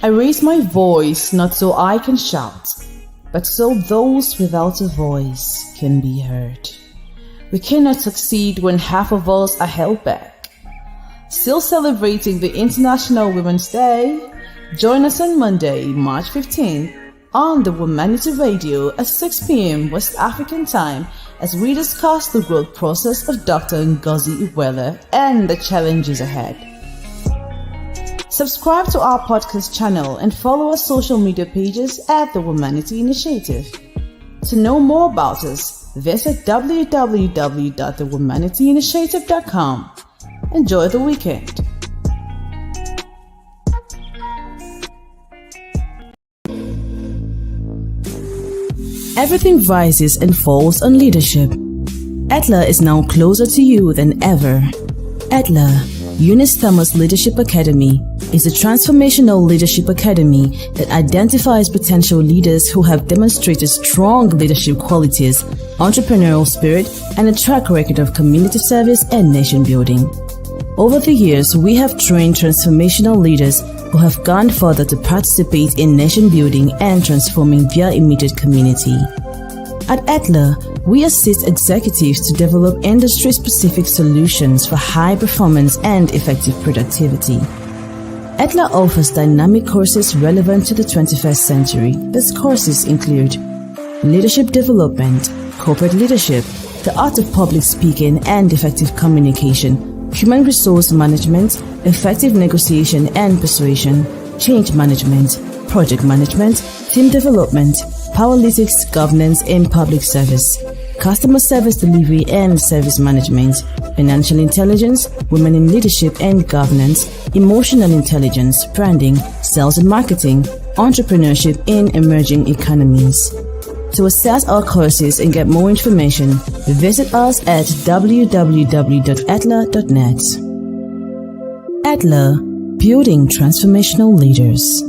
I raise my voice not so I can shout, but so those without a voice can be heard. We cannot succeed when half of us are held back. Still celebrating the International Women's Day? Join us on Monday, March 15th on the Womanity Radio at 6 p.m. West African time as we discuss the growth process of Dr. Ngozi Iweala and the challenges ahead. Subscribe to our podcast channel and follow our social media pages at the Womanity Initiative. To know more about us, visit www.thewomanityinitiative.com. Enjoy the weekend. Everything rises and falls on leadership. Etla is now closer to you than ever. Etla, Eunice Thomas Leadership Academy, is a transformational leadership academy that identifies potential leaders who have demonstrated strong leadership qualities, entrepreneurial spirit, and a track record of community service and nation building. Over the years, we have trained transformational leaders who have gone further to participate in nation building and transforming their immediate community. At Etla, we assist executives to develop industry-specific solutions for high performance and effective productivity. Etla offers dynamic courses relevant to the 21st century. These courses include leadership development, corporate leadership, the art of public speaking and effective communication, human resource management, effective negotiation and persuasion, change management, project management, team development, Powerlytics, governance in public service, customer service delivery and service management, financial intelligence, women in leadership and governance, emotional intelligence, branding, sales and marketing, entrepreneurship in emerging economies. To access our courses and get more information, visit us at www.etla.net. Etla, building transformational leaders.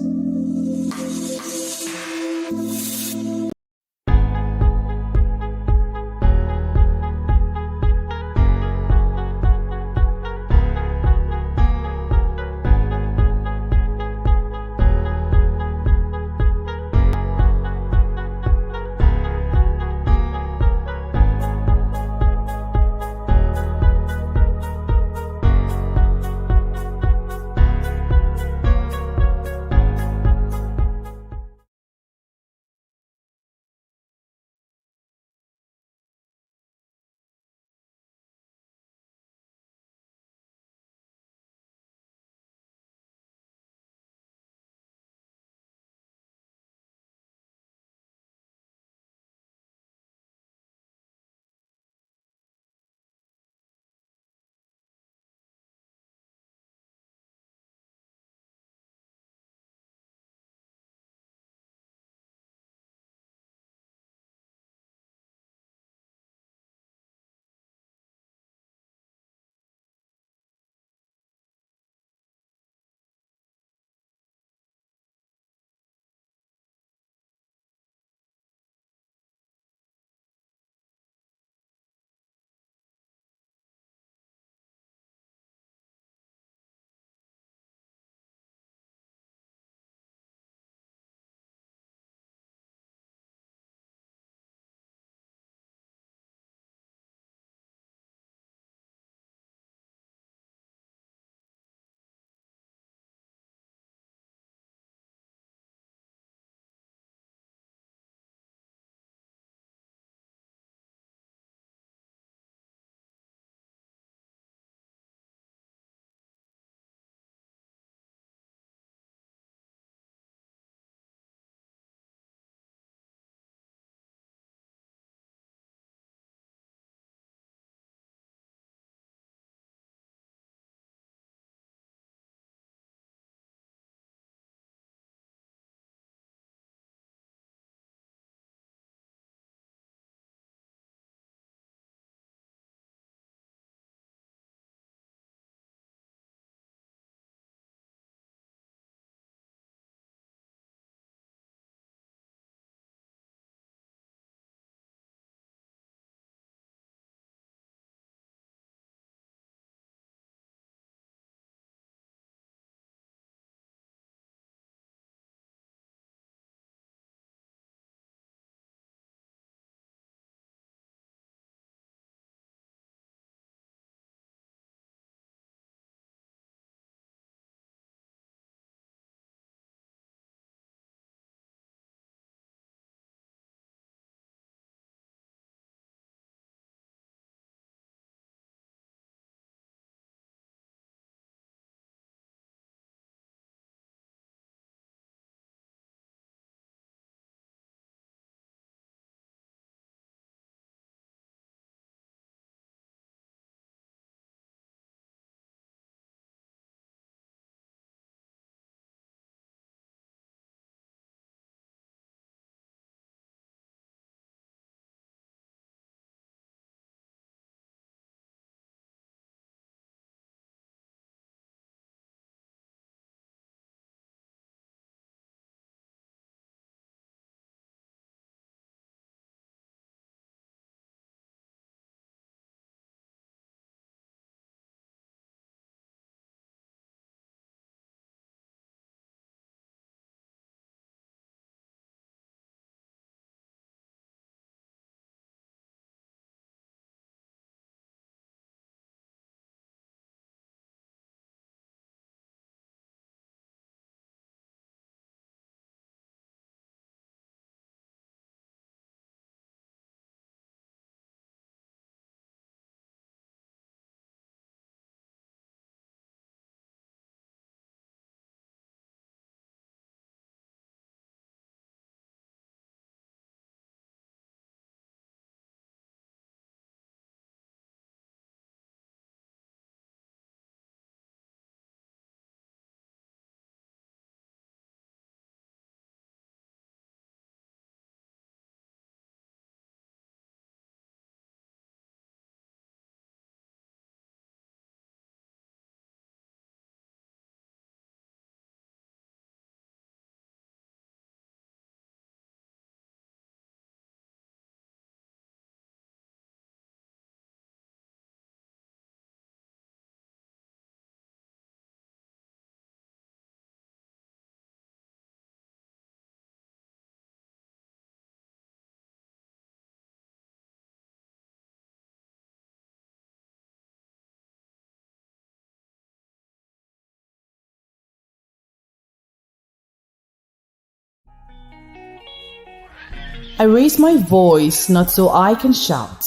I raise my voice not so I can shout,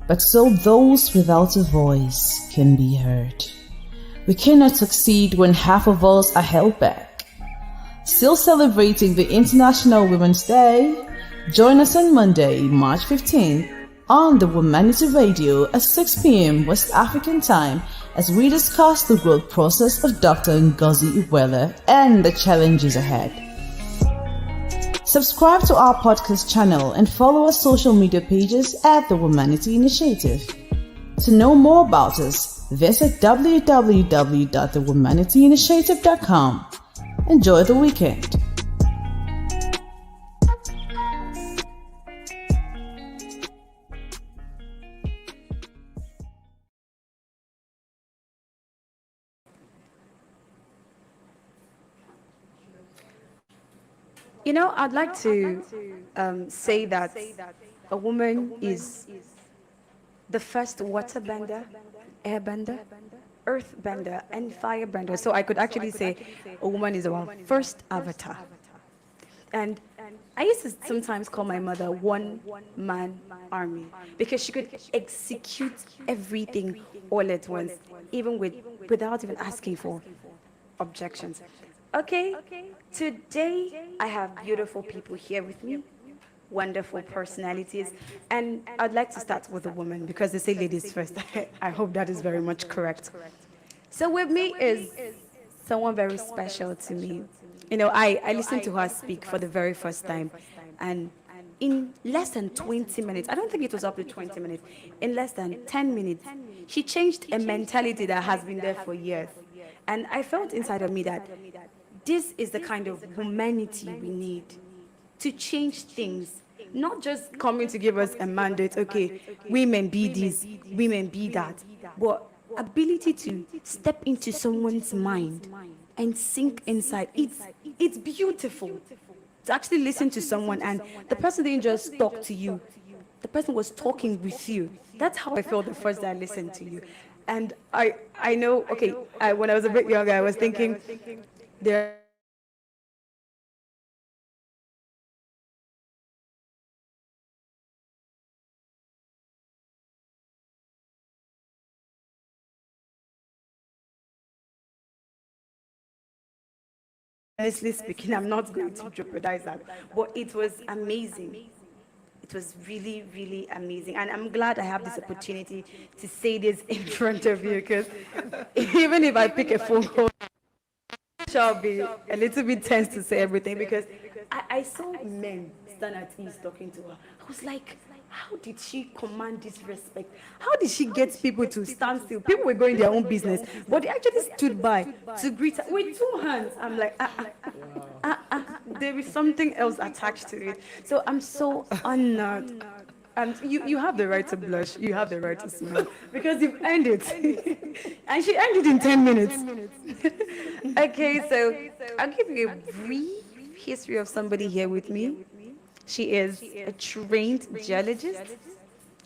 but so those without a voice can be heard. We cannot succeed when half of us are held back. Still celebrating the International Women's Day? Join us on Monday, March 15th on the Womanity Radio at 6 p.m. West African time as we discuss the growth process of Dr. Ngozi Iweala and the challenges ahead. Subscribe to our podcast channel and follow our social media pages at the Womanity Initiative. To know more about us, visit www.thewomanityinitiative.com. Enjoy the weekend. I'd like to say that a woman is the first waterbender, airbender, earthbender, and firebender. So I could actually say a woman is our first avatar. And I used to sometimes call my mother one-man army because she could execute everything all at once, even without even asking for objections. Okay, today I have beautiful people here with me, wonderful personalities, and I'd like to start with a woman because they say ladies first. I hope that is very much correct. So with me is someone very special to me. I listened to her speak for the very first time, and in less than 20 minutes, I don't think it was up to 20 minutes, in less than 10 minutes, she changed a mentality that has been there for years. And I felt inside of me that this is the kind of humanity we need to change things, not just coming to give us a mandate, okay, women be this, women be that, but ability to step into someone's mind and sink inside. It's beautiful to actually listen to someone and the person didn't just talk to you, the person was talking with you. That's how I felt the first day I listened to you. And I know, okay, when I was a bit younger, I was thinking, there honestly speaking, I'm not going to jeopardize that, but it was amazing. It was really, really amazing. And I'm glad I have this opportunity to say this in front of you because even if I pick a phone call, shall be a little bit tense to say everything because I saw men stand at ease talking to her. I was like, how did she command this respect? How did she get people to stand still? People were going their own business, but they actually stood by to greet her with two hands. I'm like, there is something else attached to it. So I'm so honored. And you have the right to blush. You have the right to smile because you've earned it. And she earned it in 10 minutes. Okay, so I'll give you a brief history of somebody here with me. She is a trained geologist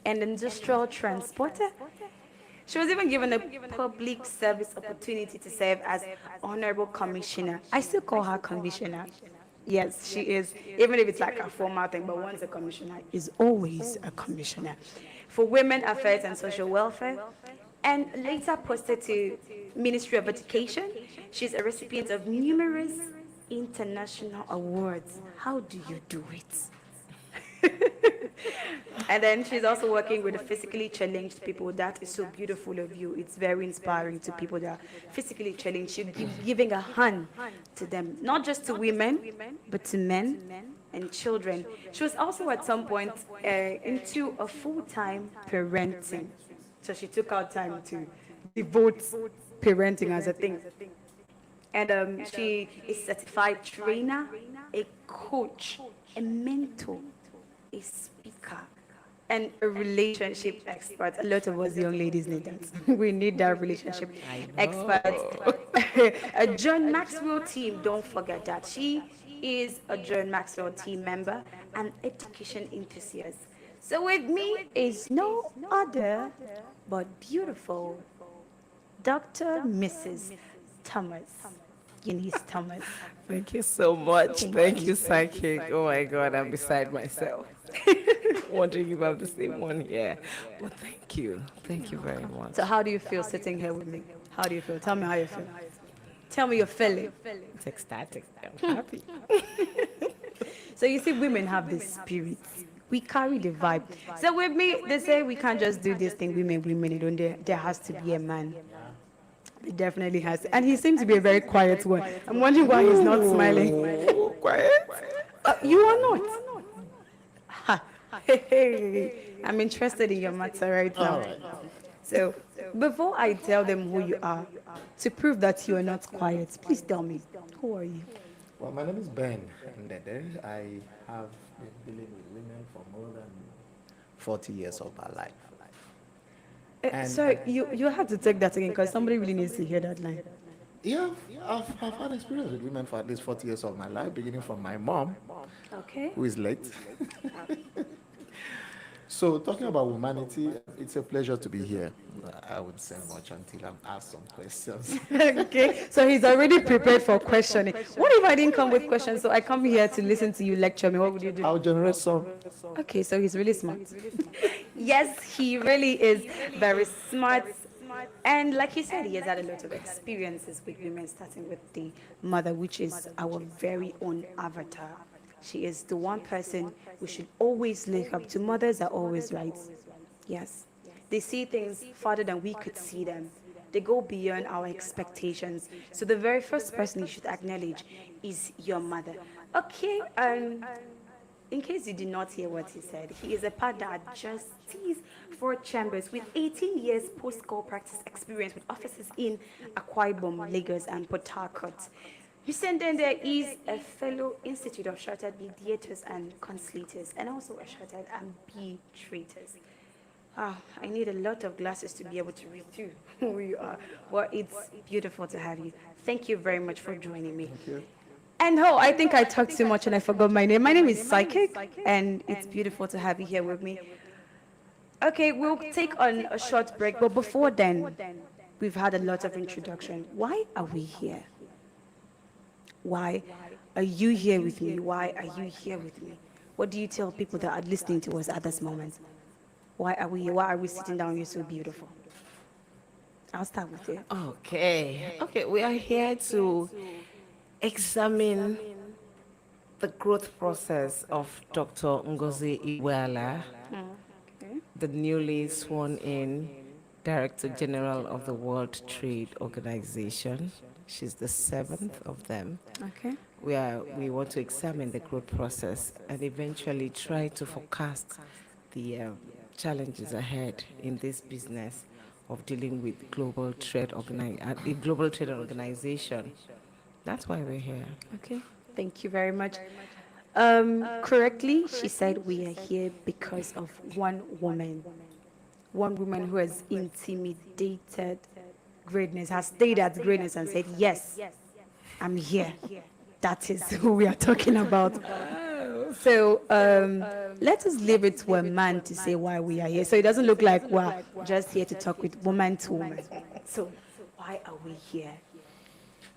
and industrial transporter. She was even given a public service opportunity to serve as honorable commissioner. I still call her commissioner. Yes, she is, even if it's like a formal thing, but once a commissioner is always a commissioner. For Women Affairs and Social Welfare, and later posted to Ministry of Education. She's a recipient of numerous international awards. How do you do it? And then she's also working with the physically challenged people. That is so beautiful of you. It's very inspiring to people that are physically challenged. She's giving a hand to them, not just to women, but to men and children. She was also at some point into a full-time parenting. So she took out time to devote parenting as a thing. And she is a certified trainer, a coach, a mentor, a speaker, and a relationship expert. A lot of us young ladies need that. We need that relationship expert. A John Maxwell team, don't forget that. She is a John Maxwell team member and education enthusiast. So with me is no other but beautiful Dr. Mrs. Thomas. Eunice Thomas. Thank you so much. Thank you, Psychic. Oh my God, I'm beside myself. Wondering if I have the same one here. But thank you. Thank you very much. So how do you feel sitting here with me? How do you feel? Tell me how you feel. Tell me your feeling. It's ecstatic. I'm happy. So you see, women have this spirit. We carry the vibe. So with me, they say we can't just do this thing, women, you don't, there has to be a man. It definitely has. And he seems to be a very quiet one. I'm wondering why he's not smiling. Oh, quiet. You are not. Ha. I'm interested in your matter right now. So before I tell them who you are, to prove that you are not quiet, please tell me, who are you? Well, my name is Ben Ndede. I have been dealing with women for more than 40 years of my life. And So you have to take that again because somebody really needs to hear that line. Yeah, I've had experience with women for at least 40 years of my life, beginning from my mom, Okay. who is late. So, talking about humanity, it's a pleasure to be here. I would say much until I'm asked some questions. Okay. So he's already prepared for questioning. What if I didn't come with questions? So I come here to listen to you lecture me. What would you do? I'll generate some. Okay, so he's really smart. Yes, he really is very smart. And like you said, he has had a lot of experiences with women, starting with the mother, which is our very own avatar. She is the one person we should always look up to. Mothers are always right. Yes. They see things farther than we could see them. They go beyond our expectations. So the very first person you should acknowledge is your mother. Okay, in case you did not hear what he said, he is a partner at Justice for Chambers with 18 years post-call practice experience with offices in Akwa Ibom, Lagos, and Port Harcourt. Mr. Ndende is a fellow Institute of Chartered Mediators and Conciliators, and also a Chartered Arbitrators. I need a lot of glasses to be able to read through who you are. Well, it's beautiful to have you. Thank you very much for joining me. Thank you. And I think I talked too much and I forgot my name. My name is Psychic, and it's beautiful to have you here with me. Okay, we'll take on a short break, but before then, we've had a lot of introduction. Why are we here? Why are you here with me? Why are you here with me? What do you tell people that are listening to us at this moment? Why are we here? Why are we sitting down? You're so beautiful. I'll start with you. Okay, we are here to examine the growth process of Dr. Ngozi Iweala, the newly sworn in Director General of the World Trade Organization. She's the 7th of them. Okay. We want to examine the growth process and eventually try to forecast the challenges ahead in this business of dealing with global trade organization. That's why we're here. Okay. Thank you very much. Correctly, she said we are here because of one woman who has intimidated greatness, has stayed at greatness and said, yes, I'm here. That is who we are talking about. So let us leave it to a man to say why we are here. So it doesn't look like we're just here to talk with woman to woman. So why are we here?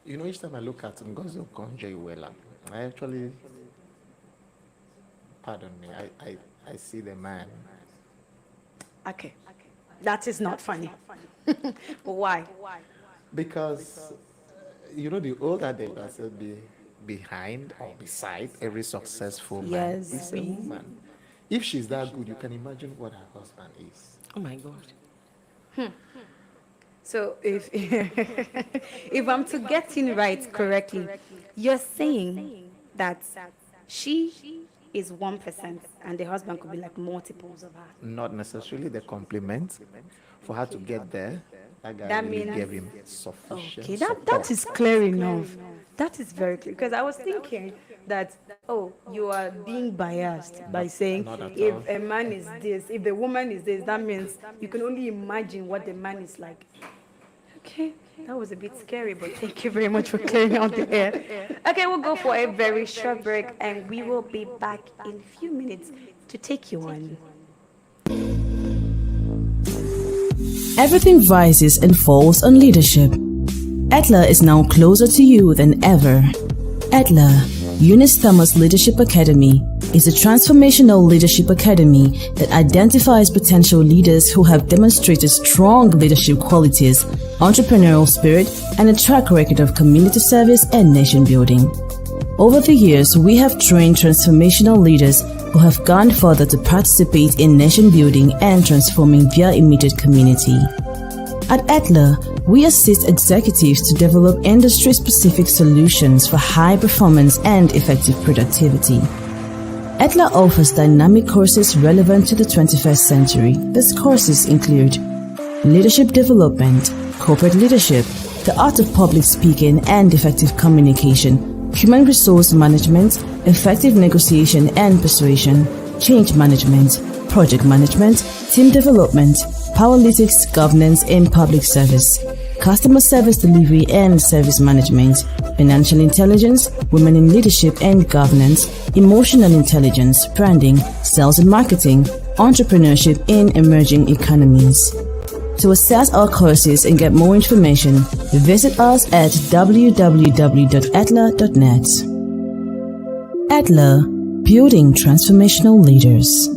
You know, each time I look at Ngozi Iweala, I actually, pardon me, I see the man. Okay. That is not funny. Why? Because, you know, the older they will be behind or beside every successful man is a woman. If she's that good, you can imagine what her husband is. Oh my God. So if if I'm to get in right correctly, you're saying that she is 1% and the husband could be like multiples of her. Not necessarily the compliment. For her to get there, that guy That really means- gave him sufficient Okay, support. that is clear enough. That is very clear. Because I was thinking that, you are being biased by saying not at if all. a man is this, if the woman is this, that means you can only imagine what the man is like. Okay, that was a bit scary, but thank you very much for clearing out the air. Okay, we'll go for a very short break and we will be back in a few minutes to take you on. Everything rises and falls on leadership. Etla is now closer to you than ever. Etla, Eunice Thomas Leadership Academy, is a transformational leadership academy that identifies potential leaders who have demonstrated strong leadership qualities, entrepreneurial spirit, and a track record of community service and nation building. Over the years, we have trained transformational leaders who have gone further to participate in nation building and transforming their immediate community. At Etla, we assist executives to develop industry-specific solutions for high performance and effective productivity. Etla offers dynamic courses relevant to the 21st century. These courses include leadership development, corporate leadership, the art of public speaking and effective communication, human resource management, effective negotiation and persuasion, change management, project management, team development, Powerlytics, governance and public service, customer service delivery and service management, financial intelligence, women in leadership and governance, emotional intelligence, branding, sales and marketing, entrepreneurship in emerging economies. To access our courses and get more information, visit us at www.etla.net. Etla, building transformational leaders.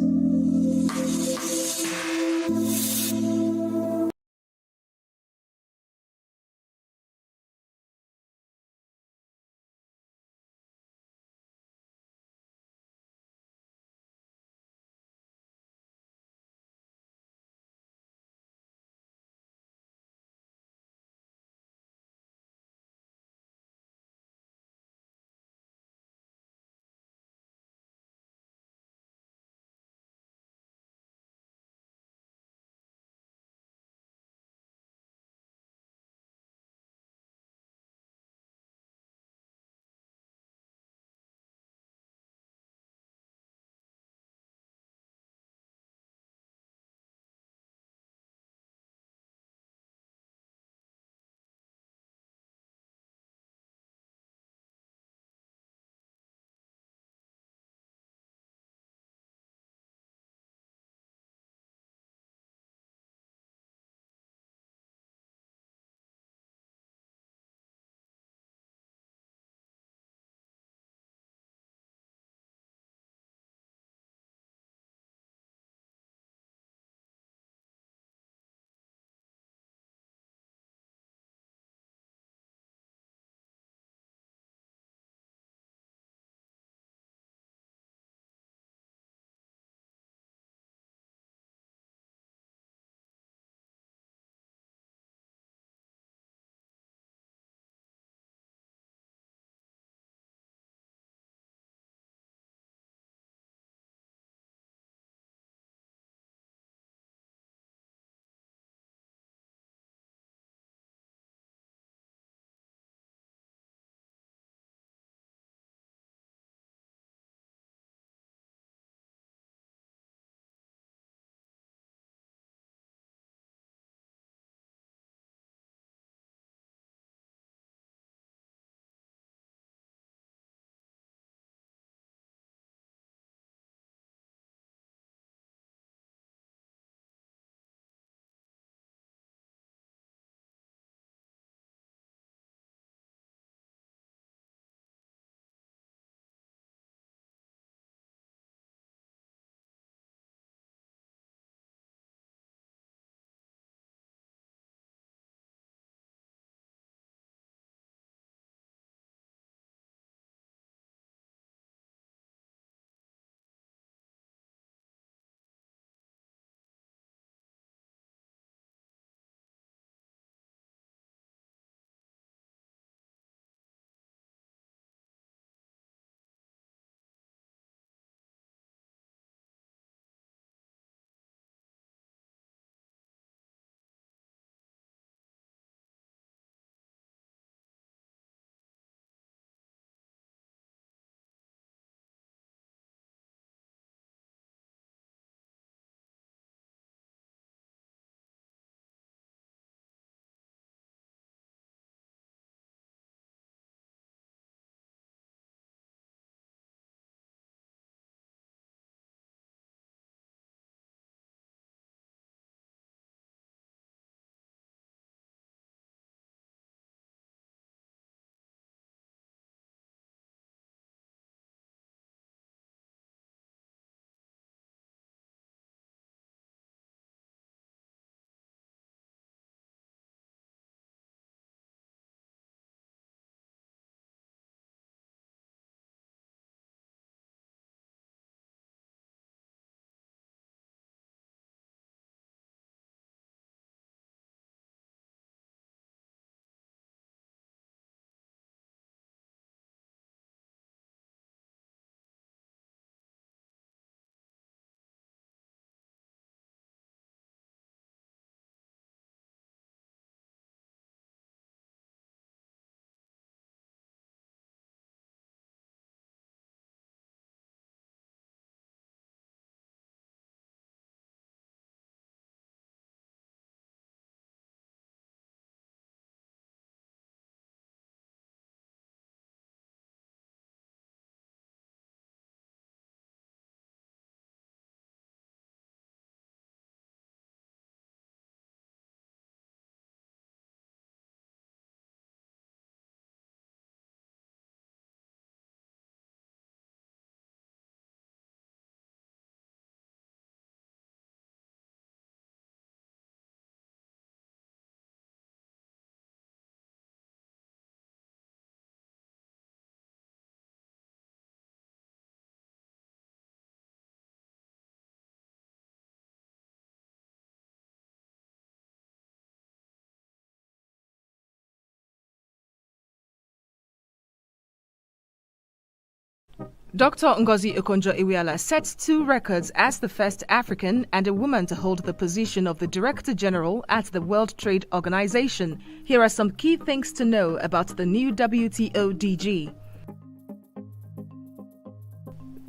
Dr. Ngozi Okonjo-Iweala set 2 records as the first African and a woman to hold the position of the Director General at the World Trade Organization. Here are some key things to know about the new WTO DG.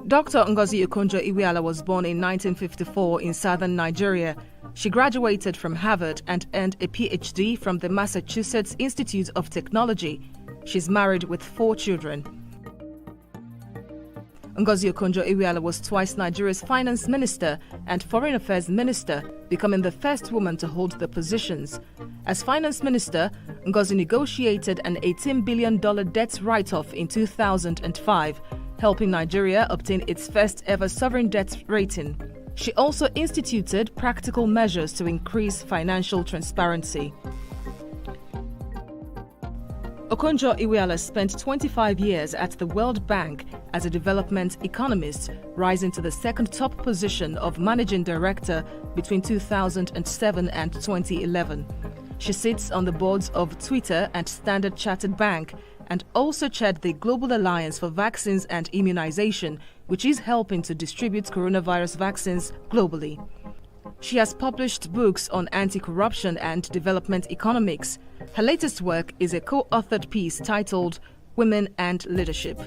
Dr. Ngozi Okonjo-Iweala was born in 1954 in southern Nigeria. She graduated from Harvard and earned a PhD from the Massachusetts Institute of Technology. She's married with 4 children. Ngozi Okonjo-Iweala was twice Nigeria's finance minister and foreign affairs minister, becoming the first woman to hold the positions. As finance minister, Ngozi negotiated an $18 billion debt write-off in 2005, helping Nigeria obtain its first ever sovereign debt rating. She also instituted practical measures to increase financial transparency. Okonjo-Iweala spent 25 years at the World Bank as a development economist, rising to the second top position of managing director between 2007 and 2011. She sits on the boards of Twitter and Standard Chartered Bank and also chaired the Global Alliance for Vaccines and Immunization, which is helping to distribute coronavirus vaccines globally. She has published books on anti-corruption and development economics. Her latest work is a co-authored piece titled Women and Leadership.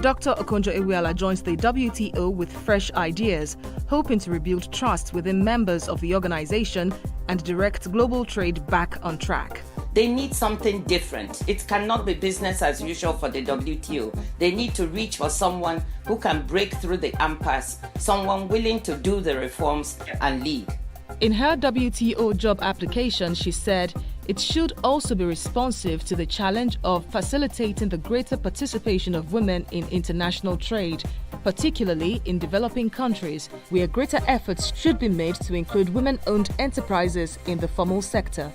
Dr. Okonjo-Iweala joins the WTO with fresh ideas, hoping to rebuild trust within members of the organization and direct global trade back on track. They need something different. It cannot be business as usual for the WTO. They need to reach for someone who can break through the impasse, someone willing to do the reforms and lead. In her WTO job application, she said it should also be responsive to the challenge of facilitating the greater participation of women in international trade, particularly in developing countries, where greater efforts should be made to include women-owned enterprises in the formal sector.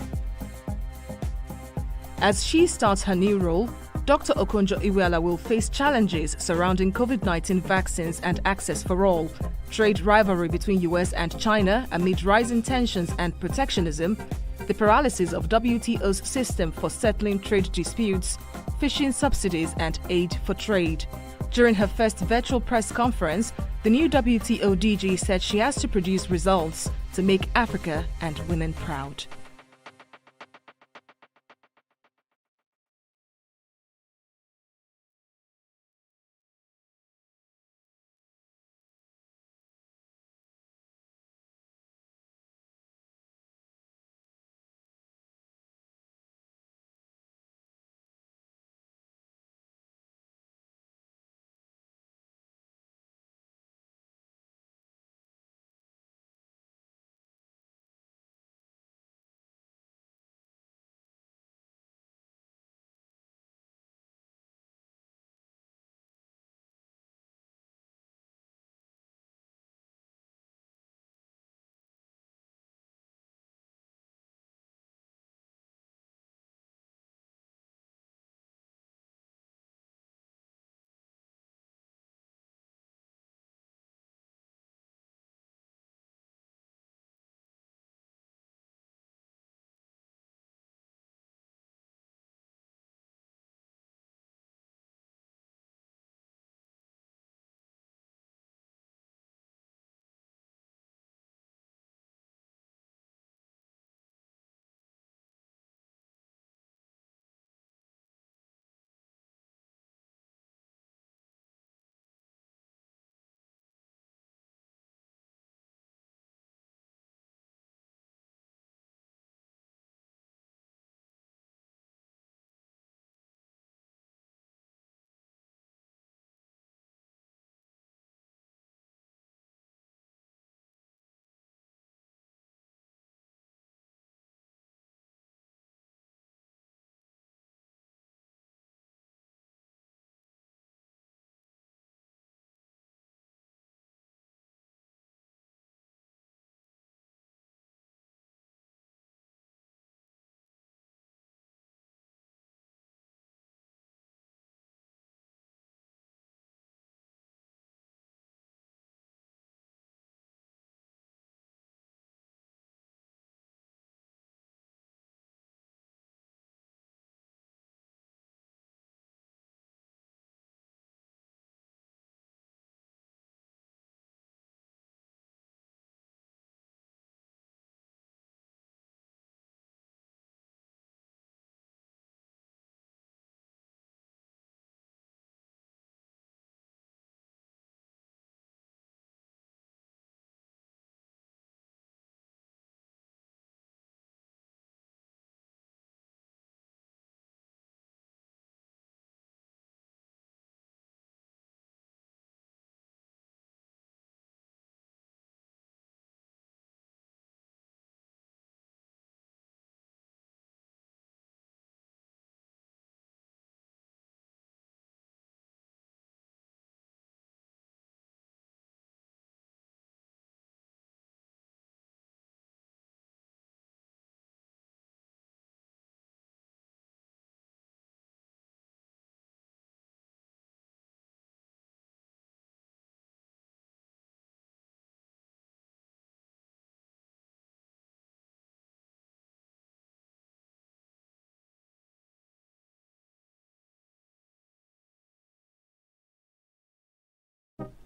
As she starts her new role, Dr. Okonjo-Iweala will face challenges surrounding COVID-19 vaccines and access for all, trade rivalry between US and China amid rising tensions and protectionism, the paralysis of WTO's system for settling trade disputes, fishing subsidies and aid for trade. During her first virtual press conference, the new WTO DG said she has to produce results to make Africa and women proud.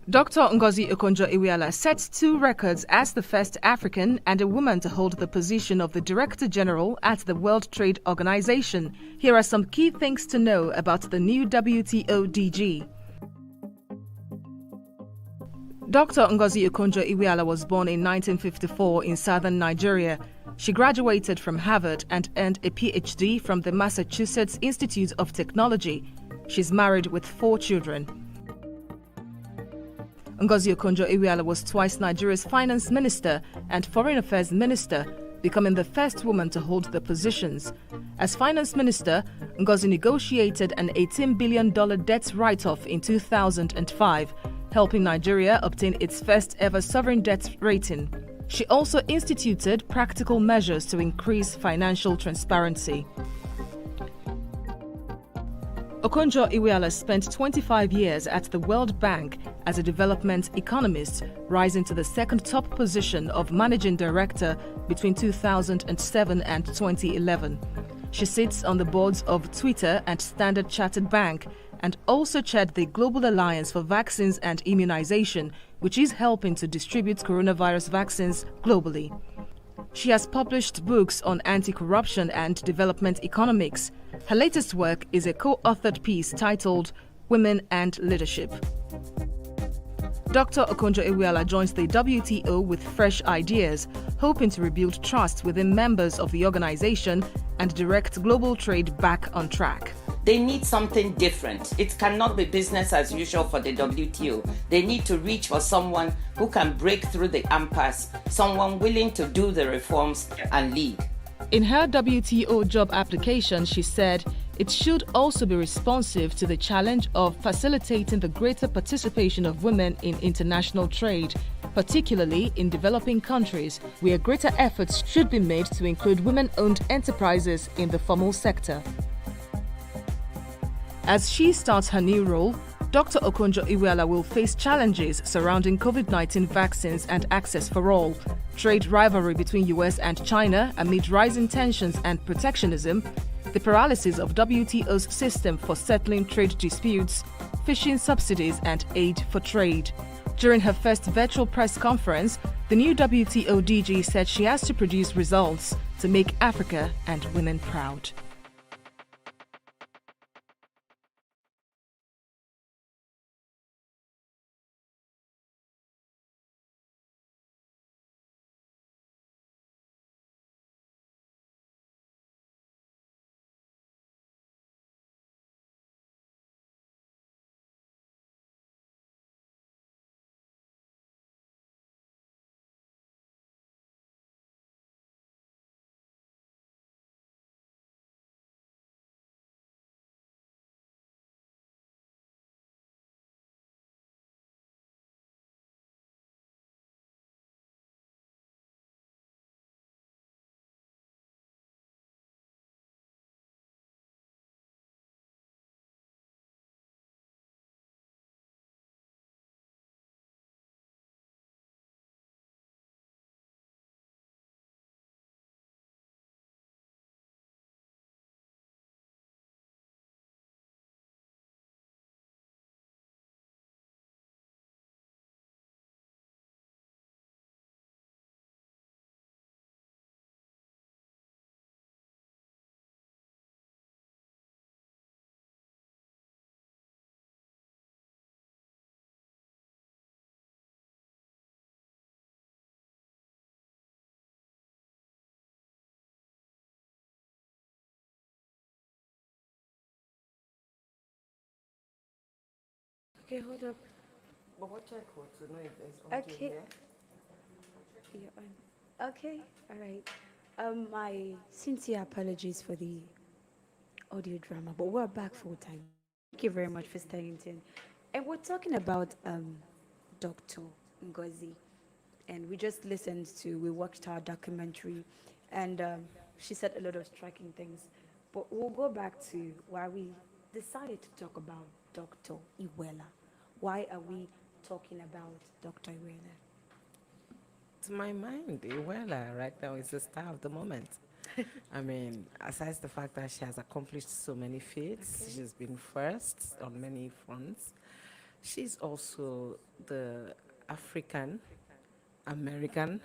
Dr. Ngozi Okonjo-Iweala sets 2 records as the first African and a woman to hold the position of the Director General at the World Trade Organization. Here are some key things to know about the new WTO DG. Dr. Ngozi Okonjo-Iweala was born in 1954 in southern Nigeria. She graduated from Harvard and earned a PhD from the Massachusetts Institute of Technology. She's married with 4 children. Ngozi Okonjo-Iweala was twice Nigeria's finance minister and foreign affairs minister, becoming the first woman to hold the positions. As finance minister, Ngozi negotiated an $18 billion debt write-off in 2005, helping Nigeria obtain its first ever sovereign debt rating. She also instituted practical measures to increase financial transparency. Okonjo-Iweala spent 25 years at the World Bank as a development economist, rising to the second top position of managing director between 2007 and 2011. She sits on the boards of Twitter and Standard Chartered Bank and also chaired the Global Alliance for Vaccines and Immunization, which is helping to distribute coronavirus vaccines globally. She has published books on anti-corruption and development economics. Her latest work is a co-authored piece titled Women and Leadership. Dr. Okonjo-Iweala joins the WTO with fresh ideas, hoping to rebuild trust within members of the organization and direct global trade back on track. They need something different. It cannot be business as usual for the WTO. They need to reach for someone who can break through the impasse, someone willing to do the reforms and lead. In her WTO job application, she said it should also be responsive to the challenge of facilitating the greater participation of women in international trade, particularly in developing countries, where greater efforts should be made to include women-owned enterprises in the formal sector. As she starts her new role, Dr. Okonjo-Iweala will face challenges surrounding COVID-19 vaccines and access for all, trade rivalry between US and China amid rising tensions and protectionism, the paralysis of WTO's system for settling trade disputes, fishing subsidies and aid for trade. During her first virtual press conference, the new WTO DG said she has to produce results to make Africa and women proud. Okay, hold up. But what check to know if there's audio Okay. here? You're on. Okay, all right. My sincere apologies for the audio drama, but we're back full time. Thank you very much for staying tuned. And we're talking about Dr. Ngozi. And we watched her documentary, and she said a lot of striking things. But we'll go back to why we decided to talk about Dr. Iweala. Why are we talking about Dr. Iweala? To my mind, Iweala right now is the star of the moment. I mean, aside the fact that she has accomplished so many feats, she's been first on many fronts. She's also the African American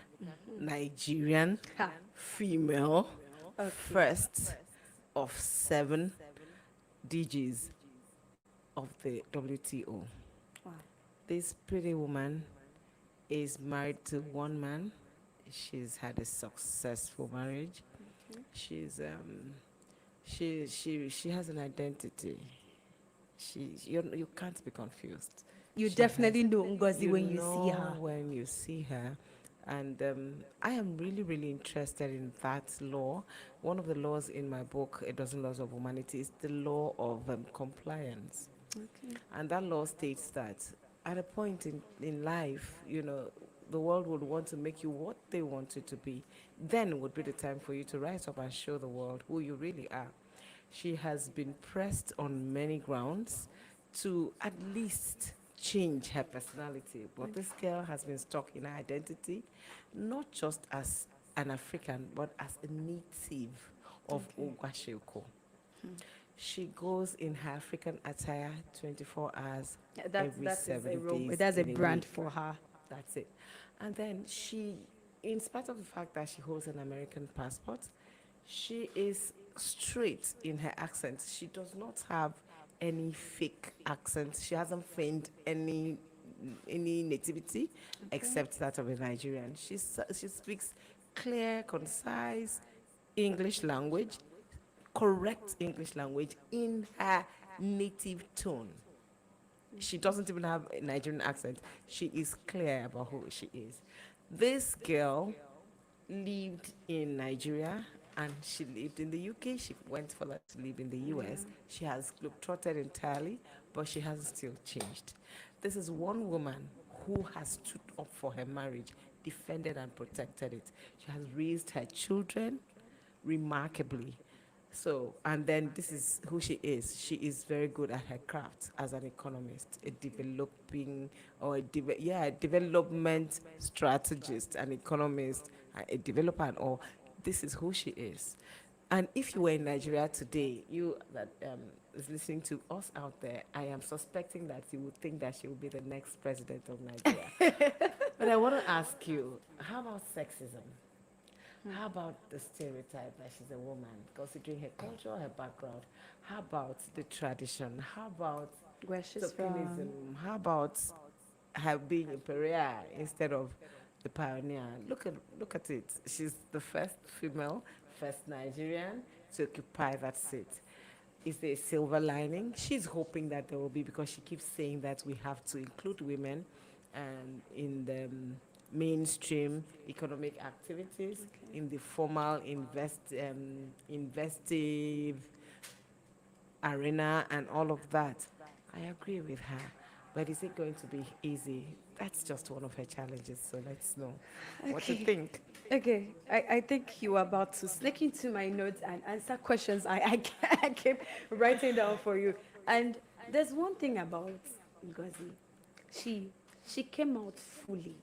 Nigerian Ha. female Okay. first of 7 DGs of the WTO. Wow. This pretty woman is married to one man. She's had a successful marriage. Okay. She has an identity. You can't be confused. You She definitely has, know Ngozi you when you see know her. when you see her, and I am really really interested in that law. One of the laws in my book, A Dozen Laws of Humanity, is the law of compliance. Okay. And that law states that at a point in life, the world would want to make you what they want you to be. Then would be the time for you to rise up and show the world who you really are. She has been pressed on many grounds to at least change her personality. But this girl has been stuck in her identity, not just as an African, but as a native of Okay. Ogwasheko. She goes in her African attire 24 hours every That is a 7 role. days That's a in a brand week. for her. That's it. And then in spite of the fact that she holds an American passport, she is straight in her accent. She does not have any fake accent. She hasn't feigned any nativity except that of a Nigerian. She speaks clear, concise English language, correct English language in her native tone. She doesn't even have a Nigerian accent. She is clear about who she is. This girl lived in Nigeria and she lived in the UK. She went for that to live in the US. She has globetrotted entirely, but she hasn't still changed. This is one woman who has stood up for her marriage, defended and protected it. She has raised her children remarkably. So, and then this is who she is. She is very good at her craft as an economist, a developing or a development strategist, an economist, a developer, and all. This is who she is. And if you were in Nigeria today, you that is listening to us out there, I am suspecting that you would think that she will be the next president of Nigeria. But I want to ask you, how about sexism? How about the stereotype that she's a woman, considering her culture, her background? How about the tradition? How about Where she's from. tokenism? How about her being a pariah instead of the pioneer? Look at it. She's the first female, first Nigerian to occupy that seat. Is there a silver lining? She's hoping that there will be, because she keeps saying that we have to include women and in the mainstream economic activities, in the formal investive arena and all of that. I agree with her. But is it going to be easy? That's just one of her challenges. So let's know what you Okay. think. Okay, I think you were about to sneak into my notes and answer questions I kept writing down for you. And there's one thing about Ngozi. She she came out fully.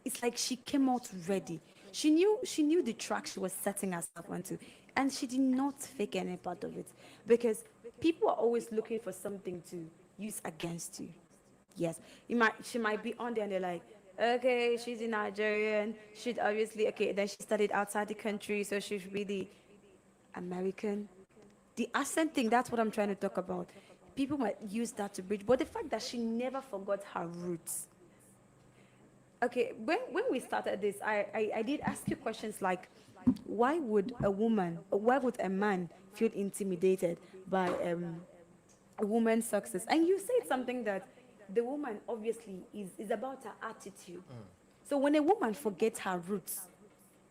It's like she came out ready. She knew the track she was setting herself onto, and she did not fake any part of it, because people are always looking for something to use against you. Yes, she might be on there and they're like, okay, she's a Nigerian. She'd obviously okay. Then she studied outside the country, so she's really American. The accent thing, that's what I'm trying to talk about. People might use that to bridge, but the fact that she never forgot her roots. Okay, when we started this, I did ask you questions like, why would a man feel intimidated by a woman's success? And you said something that the woman obviously is about her attitude. So when a woman forgets her roots,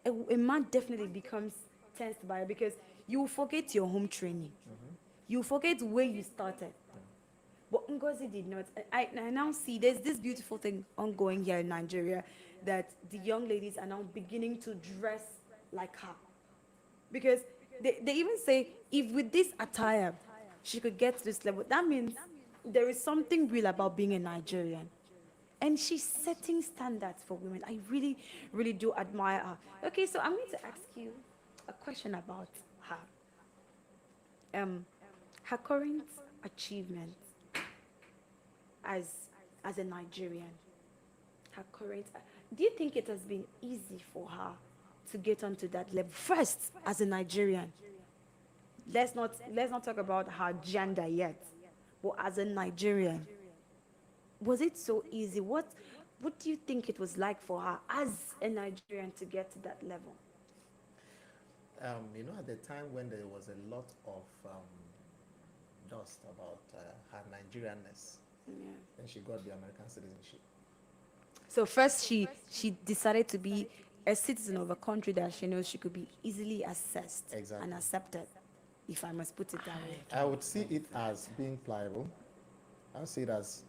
a man definitely becomes tensed by her, because you forget your home training. You forget where you started. But Ngozi did not. I now see there's this beautiful thing ongoing here in Nigeria, that the young ladies are now beginning to dress like her. Because they even say, if with this attire she could get to this level, that means there is something real about being a Nigerian. And she's setting standards for women. I really, really do admire her. Okay, so I'm going to ask you a question about her. Her current achievements as as a Nigerian? Her current. Do you think it has been easy for her to get onto that level? First, as a Nigerian, let's not talk about her gender yet, but as a Nigerian, was it so easy? What do you think it was like for her as a Nigerian to get to that level? At the time when there was a lot of dust about her Nigerianness, Yeah. then she got the American citizenship. So first, she decided to be a citizen of a country that she knows she could be easily assessed Exactly. and accepted, if I must put it that way. I would see it as being pliable. I would see it as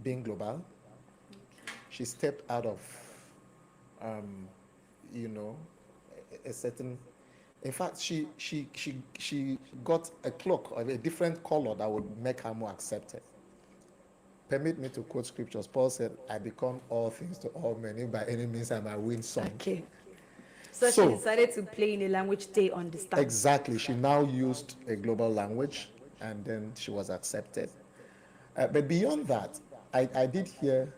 being global. She stepped out of, a certain. In fact, she got a cloak of a different color that would make her more accepted. Permit me to quote scriptures. Paul said, "I become all things to all men. If by any means I might win some." Okay. So she decided to play in a language they understand. Exactly. She now used a global language, and then she was accepted. But beyond that, I did hear,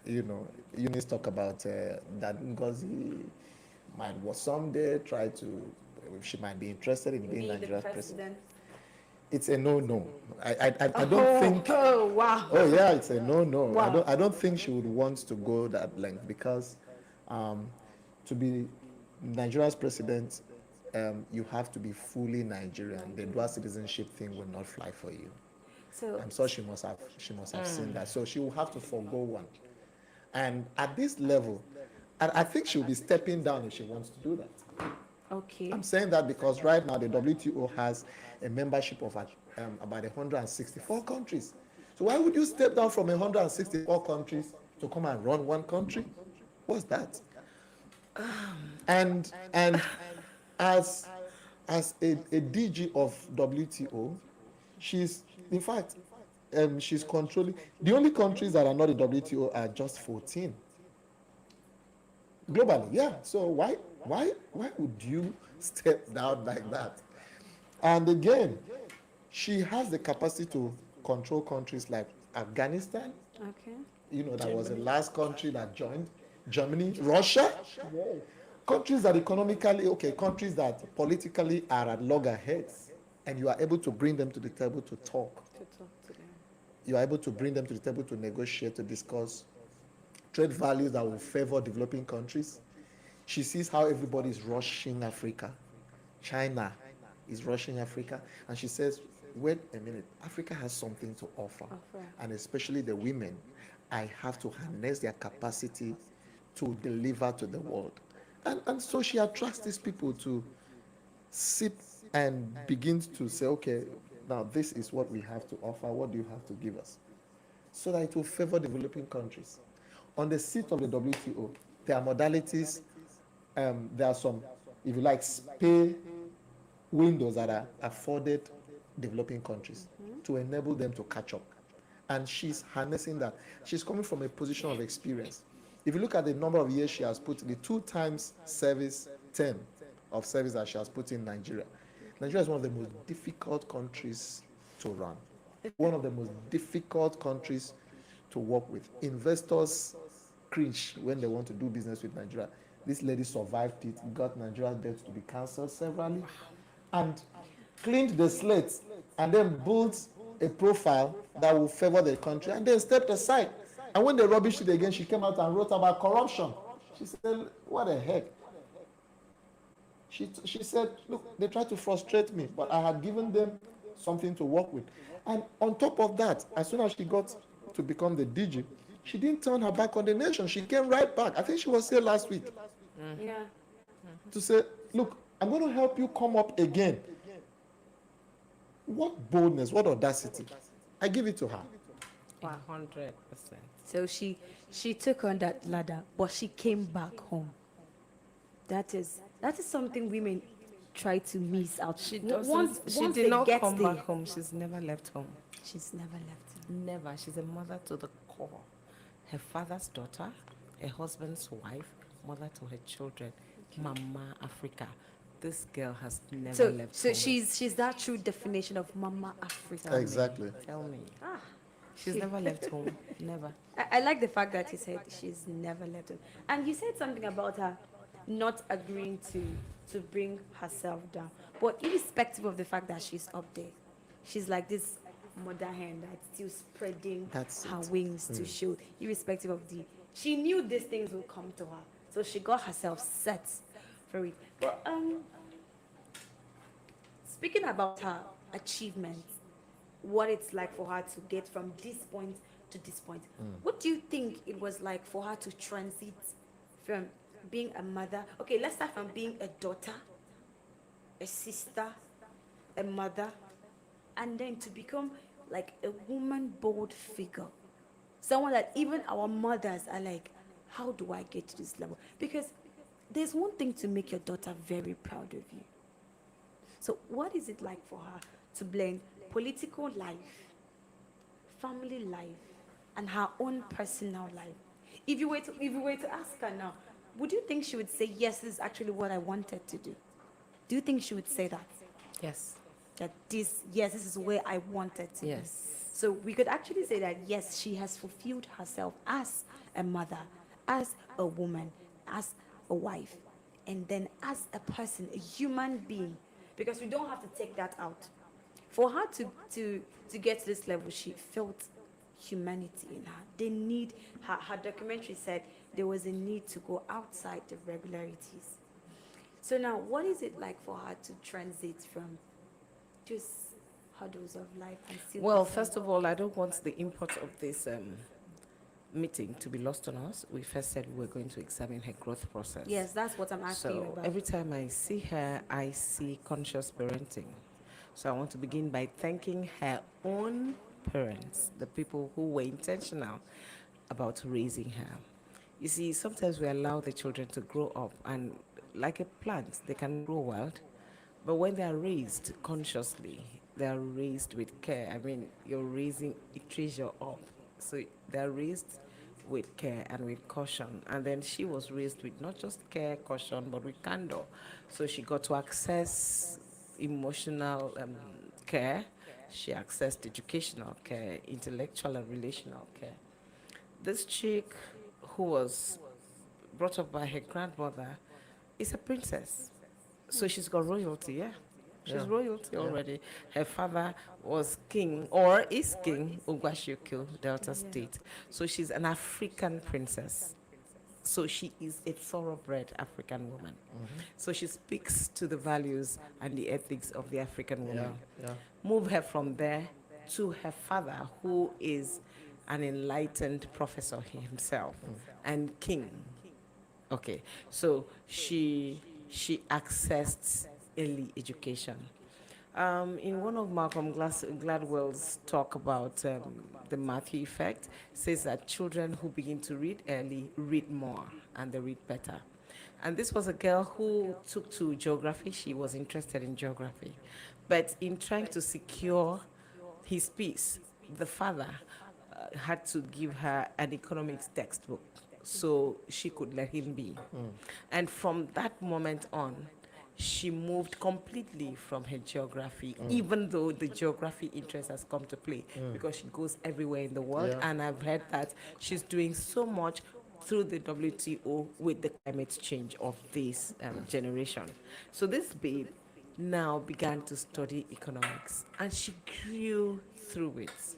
Eunice talk about that Ngozi might someday try to, she might be interested in being Nigeria's president. It's a no-no. I don't think. Oh wow. Oh yeah, it's a no-no. Wow. I don't think she would want to go that length because, to be Nigeria's president, you have to be fully Nigerian. The dual citizenship thing will not fly for you. So I'm sure she must have seen that. So she will have to forego one. And at this level, I think she'll be stepping down if she wants to do that. okay. I'm saying that because right now the WTO has a membership of about 164 countries. So why would you step down from 164 countries to come and run one country? What's that? And as a DG of WTO, she's in fact she's controlling. The only countries that are not in WTO are just 14 globally. Yeah. So why would you step down like that? And again, she has the capacity to control countries like Afghanistan. Okay. That was the last country that joined. Germany, Russia. Countries that economically, countries that politically are at loggerheads, and you are able to bring them to the table to talk. To talk to them. You are able to bring them to the table to negotiate, to discuss trade values that will favor developing countries. She sees how everybody is rushing Africa. China is rushing Africa. And she says, wait a minute, Africa has something to offer. And especially the women, I have to harness their capacity to deliver to the world. And so she attracts these people to sit and begins to say, okay, now this is what we have to offer. What do you have to give us? So that it will favor developing countries. On the seat of the WTO, there are modalities. There are some, if you like, pay windows that are afforded developing countries to enable them to catch up. And she's harnessing that. She's coming from a position of experience. If you look at the number of years she has put, the 2 times service term of service that she has put in Nigeria. Nigeria is one of the most difficult countries to run. One of the most difficult countries to work with. Investors cringe when they want to do business with Nigeria. This lady survived it, got Nigeria's debt to be cancelled severally, and cleaned the slate, and then built a profile that will favor the country, and then stepped aside. And when they rubbished it again, she came out and wrote about corruption. She said, what the heck? She said, look, they tried to frustrate me, but I had given them something to work with. And on top of that, as soon as she got to become the DG, she didn't turn her back on the nation. She came right back. I think she was here last week. Yeah. To say, look, I'm going to help you come up again. What boldness, what audacity. I give it to her. Wow. 100%. So she took on that ladder, but she came back home. That is something women try to miss out. She Once did they not get come there, back home. She's never left home. she's never left. Never. She's a mother to the core. Her father's daughter, her husband's wife, mother to her children. Mama Africa. This girl has never left So home. she's that true definition of Mama Africa. Exactly. Tell me. She's never left home. Never. I like the fact that you said she's never left him. And you said something about her not agreeing to bring herself down. But irrespective of the fact that she's up there, she's like this mother hen that's still spreading That's her it. wings to show, irrespective of the. She knew these things would come to her, so she got herself set for it. But speaking about her achievements, what it's like for her to get from this point to this point. What do you think it was like for her to transit from being a mother? Okay, let's start from being a daughter, a sister, a mother, and then to become like a woman bold figure. Someone that even our mothers are like, how do I get to this level? Because there's one thing to make your daughter very proud of you. So, what is it like for her to blend political life, family life, and her own personal life? If you were to ask her now, would you think she would say, yes, this is actually what I wanted to do? Do you think she would say that? Yes. That yes, this is where I wanted to be. Yes. So we could actually say that yes, she has fulfilled herself as a mother, as a woman, as a wife, and then as a person, a human being. Because we don't have to take that out. For her to get to this level, she felt humanity in her. They need her documentary said there was a need to go outside the regularities. So now what is it like for her to transit from just hurdles of life and still Well, be first of all, I don't want the import of this meeting to be lost on us. We first said we were going to examine her growth process. Yes, that's what I'm asking you So about. every time I see her, I see conscious parenting. So I want to begin by thanking her own parents, the people who were intentional about raising her. You see, sometimes we allow the children to grow up, and like a plant, they can grow wild, but when they are raised consciously, they are raised with care. I mean, you're raising a treasure up. So they are raised with care and with caution. And then she was raised with not just care, caution, but with candor. So she got to access emotional care. She accessed educational care, intellectual and relational care. This chick who was brought up by her grandmother is a princess. So she's got royalty, yeah? She's Yeah. royalty Yeah. already. Her father was king, or is king, Ugwashioku, Delta State. So she's an African princess. So she is a thoroughbred African woman. So she speaks to the values and the ethics of the African woman. Yeah. Move her from there to her father, who is an enlightened professor himself and king. Okay, so she accessed early education. In one of Malcolm Gladwell's talk about the Matthew effect, says that children who begin to read early read more and they read better. And this was a girl who took to geography. She was interested in geography. But in trying to secure his peace, the father had to give her an economics textbook so she could let him be. And from that moment on, she moved completely from her geography, even though the geography interest has come to play, because she goes everywhere in the world. Yeah. And I've heard that she's doing so much through the WTO with the climate change of this generation. So this babe now began to study economics, and she grew through it.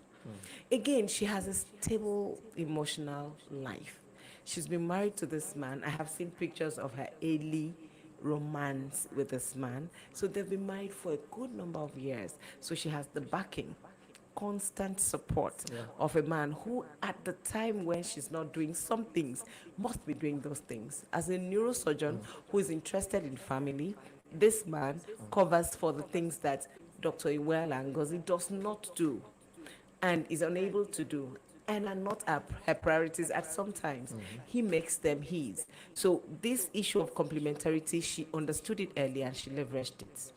Again, she has a stable emotional life. She's been married to this man. I have seen pictures of her early romance with this man. So they've been married for a good number of years. So she has the backing, constant support of a man who, at the time when she's not doing some things, must be doing those things. As a neurosurgeon who is interested in family, this man covers for the things that Dr. Iweala Ngozi does not do and is unable to do and are not her priorities at some times. He makes them his. So this issue of complementarity, she understood it early and she leveraged it.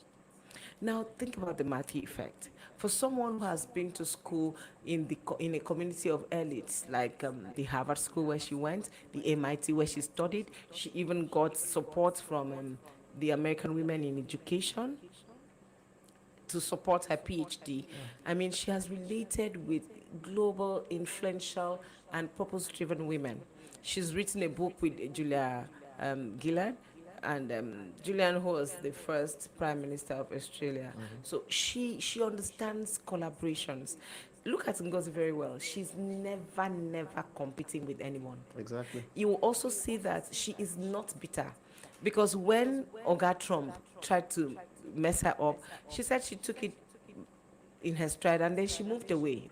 Now think about the Matthew effect. For someone who has been to school in a community of elites, like the Harvard School where she went, the MIT where she studied, she even got support from the American Women in Education. to support her PhD. I mean, she has related with global, influential, and purpose-driven women. She's written a book with Julia Gillard, and Julian, who was the first Prime Minister of Australia. So she understands collaborations. Look at Ngozi very well. She's never competing with anyone. Exactly. You will also see that she is not bitter. Because when Oga Trump tried to mess her up, she said she took it in her stride and then she moved away.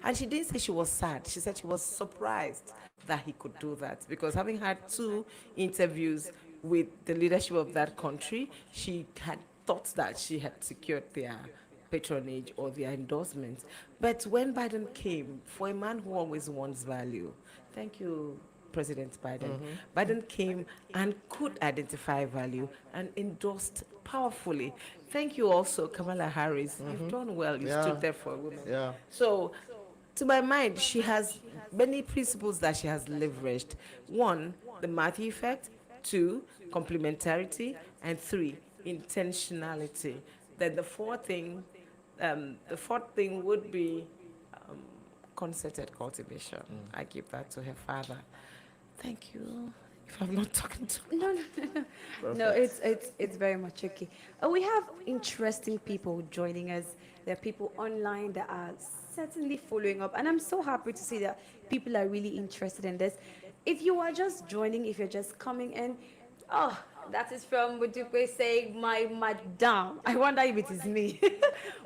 And she didn't say she was sad. She said she was surprised that he could do that. Because having had 2 interviews with the leadership of that country, she had thought that she had secured their patronage or their endorsement. But when Biden came, for a man who always wants value, thank you, President Biden. Biden came and could identify value and endorsed powerfully. Thank you also, Kamala Harris. You've done well. You stood there for women. Yeah. So, to my mind, she has many principles that she has leveraged. 1, the Matthew effect. 2, complementarity. And 3, intentionality. Then the fourth thing would be concerted cultivation. I give that to her father. Thank you. If I'm not talking to No, it's very much okay. We have interesting people joining us. There are people online that are certainly following up, and I'm so happy to see that people are really interested in this. If you are just joining, if you're just coming in, oh, that is from Budupe saying, my madam. I wonder if it is me.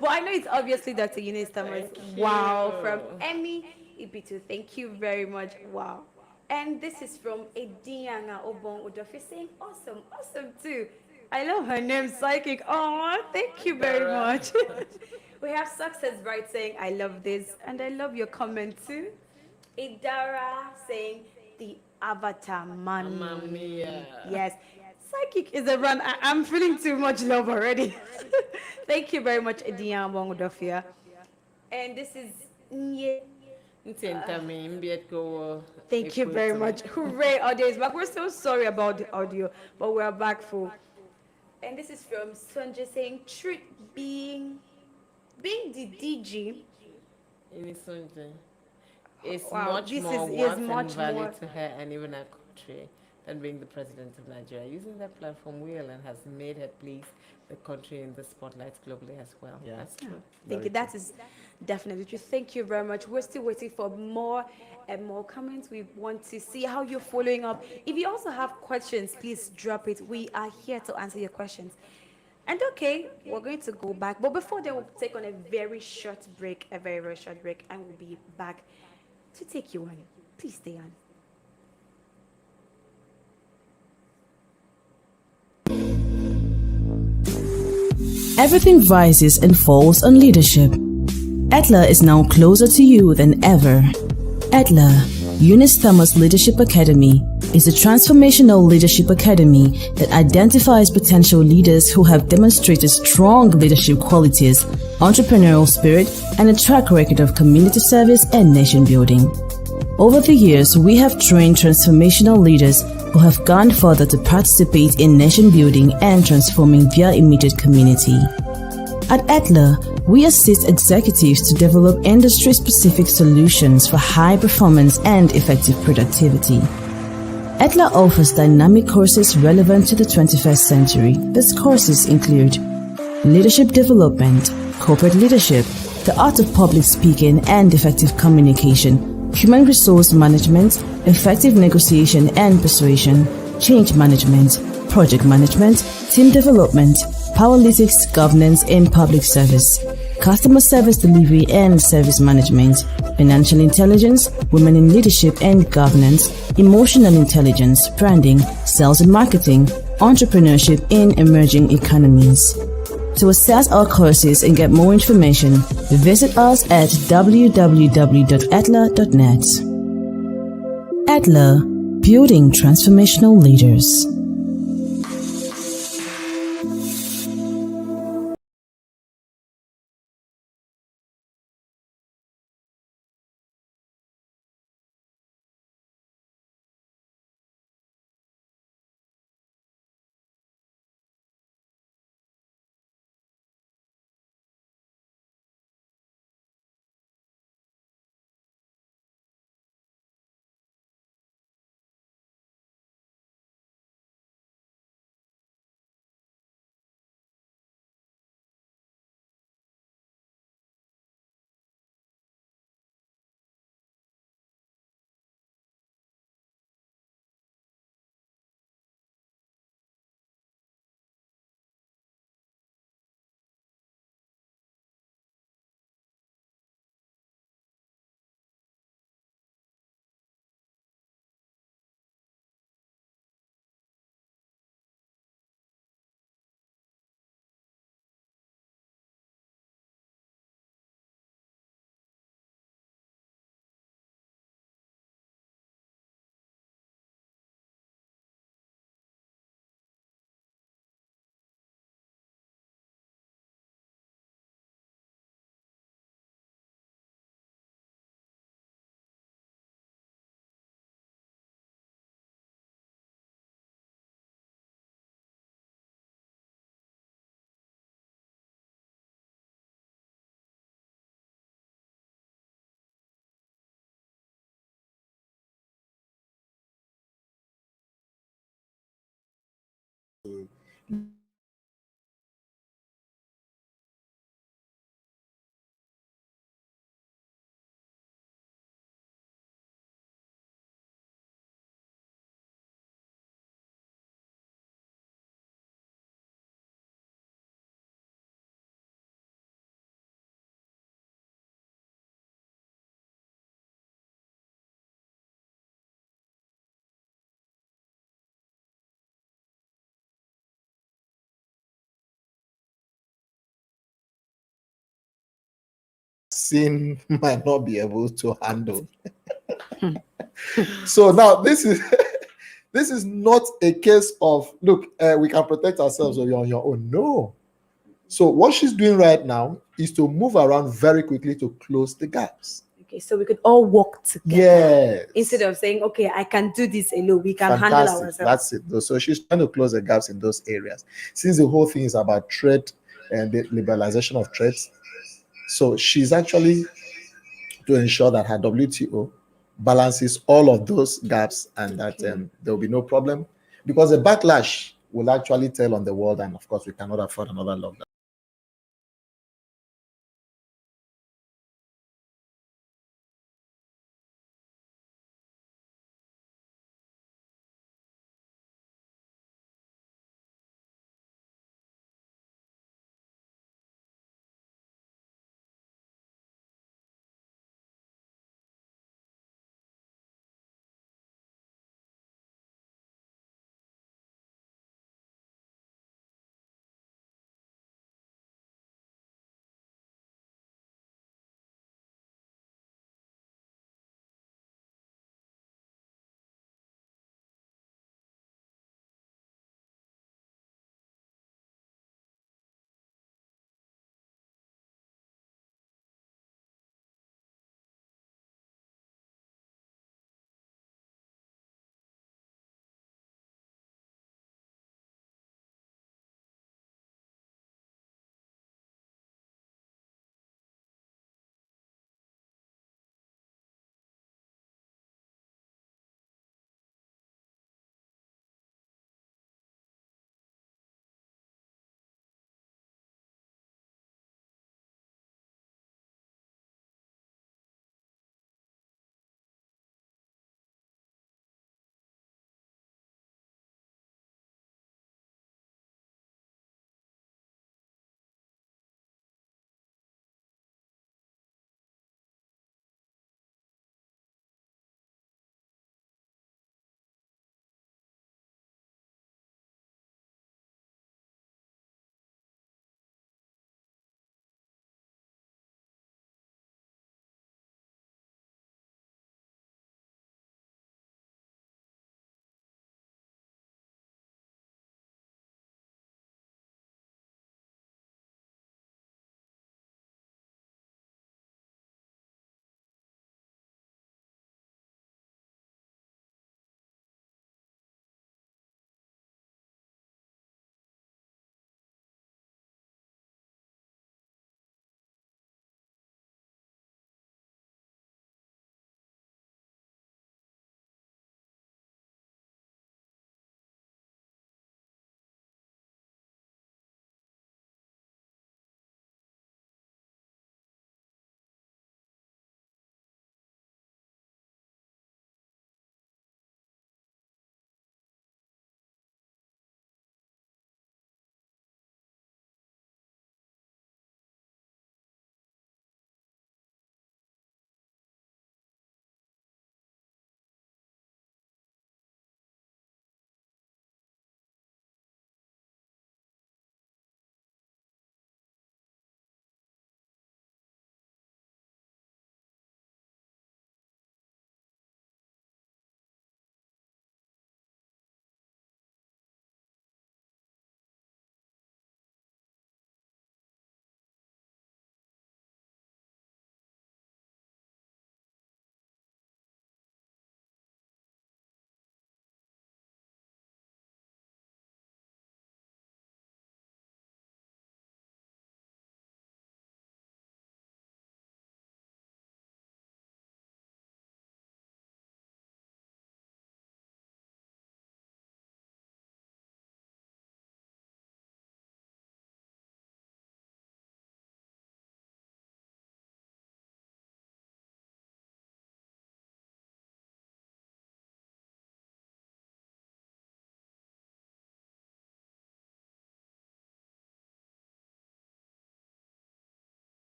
But I know it's obviously Dr. Eunice Thomas. Wow. From Emmy Ibitu. Thank you very much. Wow. And this is from Edianga Obon Udofi saying, awesome too. I love her name, Psychic. Oh, thank you very much. We have Success Bright saying, I love this. And I love your comment too. Idara saying, the avatar man. Mamma mia. Yes. Psychic is a run. I'm feeling too much love already. Thank you very much, Edianga Obon Udofia. And this is Nye. Thank you very much. Hooray, audio is back. We're so sorry about the audio, but we're back full. And this is from Sonja saying, truth being the DG. It's Wow, much this more is worth much and value more- to her and even her country than being the president of Nigeria. Using that platform, Iweala has made her place the country in the spotlight globally as well. Yeah. That's true. Thank you. That is definitely true. Thank you very much. We're still waiting for more and more comments. We want to see how you're following up. If you also have questions, please drop it. We are here to answer your questions. And okay, we're going to go back. But before that, we'll take on a very short break, very short break, and we'll be back to take you on. Please stay on. Everything rises and falls on leadership. Etla is now closer to you than ever. Etla, Eunice Thomas Leadership Academy, is a transformational leadership academy that identifies potential leaders who have demonstrated strong leadership qualities, entrepreneurial spirit, and a track record of community service and nation building. Over the years, we have trained transformational leaders who have gone further to participate in nation building and transforming their immediate community. At Etla, we assist executives to develop industry-specific solutions for high performance and effective productivity. Etla offers dynamic courses relevant to the 21st century. These courses include leadership development, corporate leadership, the art of public speaking and effective communication, human resource management, effective negotiation and persuasion, change management, project management, team development, politics, governance and public service, customer service delivery and service management, financial intelligence, women in leadership and governance, emotional intelligence, branding, sales and marketing, entrepreneurship in emerging economies. To access our courses and get more information, visit us at www.etla.net. Etla, building transformational leaders. to sin might not be able to handle. So now this is this is not a case of look, we can protect ourselves or you're on your own. No. So what she's doing right now is to move around very quickly to close the gaps. Okay, so we could all work together. Yes. Instead of saying, okay, I can do this alone, we can handle ourselves. That's it. So she's trying to close the gaps in those areas. Since the whole thing is about trade and the liberalization of trades, so she's actually to ensure that her WTO balances all of those gaps and that there will be no problem, because the backlash will actually tell on the world, and of course we cannot afford another lockdown.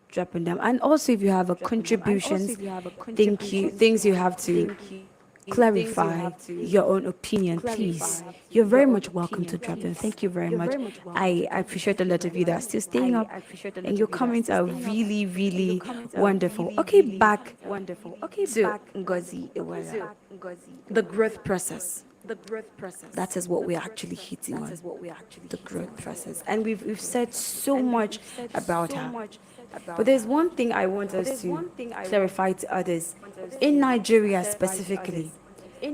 dropping them. And also, if you have a contributions, things you have to clarify your own opinion, please. You're very much welcome to drop them. Thank you very much. I appreciate a lot of you that are still staying up, and your comments are really, really wonderful. Okay, back to Ngozi Iweala. The growth process. That is what we're actually hitting on. The growth process. And we've said so much about her. But there's one thing I want us to clarify to others, in Nigeria specifically,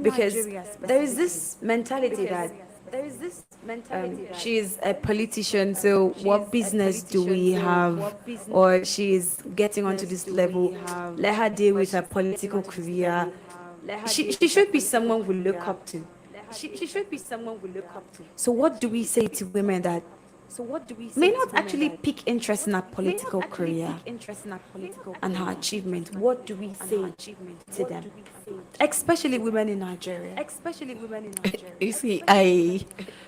because there is this mentality that she's a politician, so what business do we have? Or she's getting onto this level, let her deal with her political career. She should be someone we look up to. She should be someone we look up to. So what do we say to women that may not actually pick interest in her political career and her achievement? What do we say to them? Especially women in Nigeria. You see,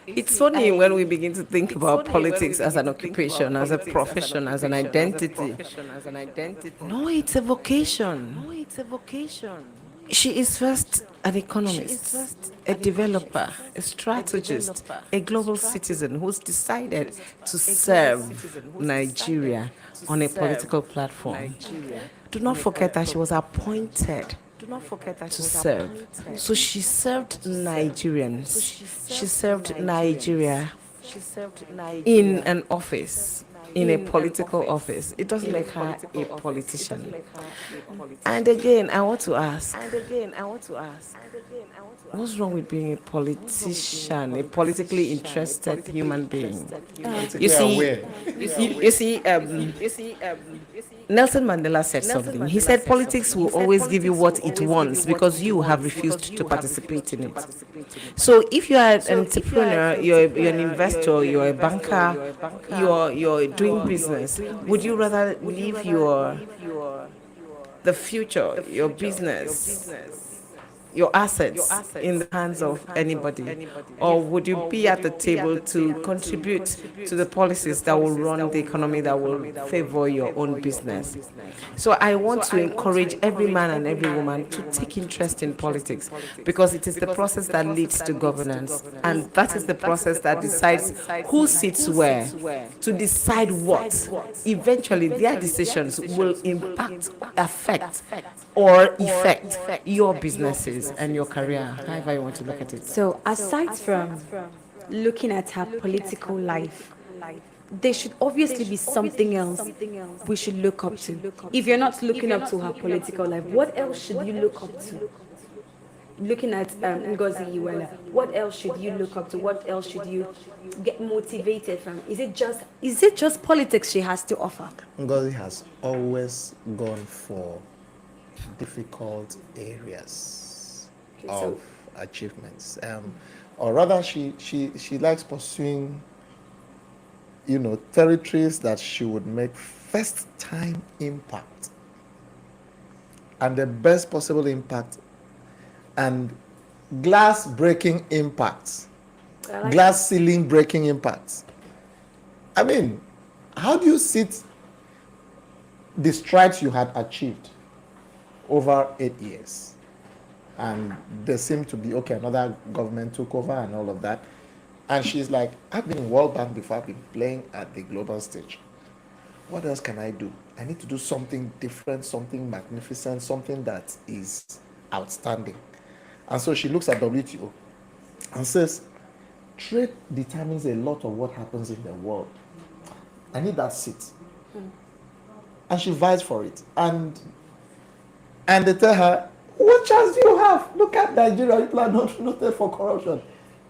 it's funny when we begin to think about politics as an occupation, as a profession, as an identity. No, it's a vocation. She is first an economist, a developer, a strategist, a global citizen who's decided to serve Nigeria on a political platform. Do not forget that she was appointed to serve. So she served Nigerians. She served Nigeria in an office, in a political office. It doesn't make her a politician. And again, I want to ask, what's wrong with being a politician, a politically interested human being? You see, Nelson Mandela said something. He said politics will always give you what it wants because you have refused to participate in it. So if you are an entrepreneur, you're an investor, you're a banker, you're doing business, would you rather leave the future, your business, your assets in the hands of anybody? Or would you be at the table to contribute to the policies that will run the economy, that will favor your own business? So I want to encourage every man and every woman to take interest in politics, because it is the process that leads to governance, and that is the process that decides who sits where, to decide what. Eventually, their decisions will impact, affect, or effect your businesses and your career, however you want to look at it. So aside from looking at her political life, there should obviously be something else we should look up to. If you're not looking up to her political life, what else should you look up to? Looking at Ngozi Iweala, what else should you look up to? What else should you get motivated from? Is it just politics she has to offer? Ngozi has always gone for difficult areas of achievements, or rather, she likes pursuing, territories that she would make first time impact, and the best possible impact, and glass breaking impacts, glass ceiling breaking impacts. I mean, how do you sit the strides you had achieved over 8 years, and there seemed to be another government took over and all of that, and she's like, I've been in World Bank before, I've been playing at the global stage. What else can I do? I need to do something different, something magnificent, something that is outstanding. And so she looks at WTO and says, trade determines a lot of what happens in the world. I need that seat. And she vies for it. And they tell her, what chance do you have? Look at Nigeria, people are not noted for corruption.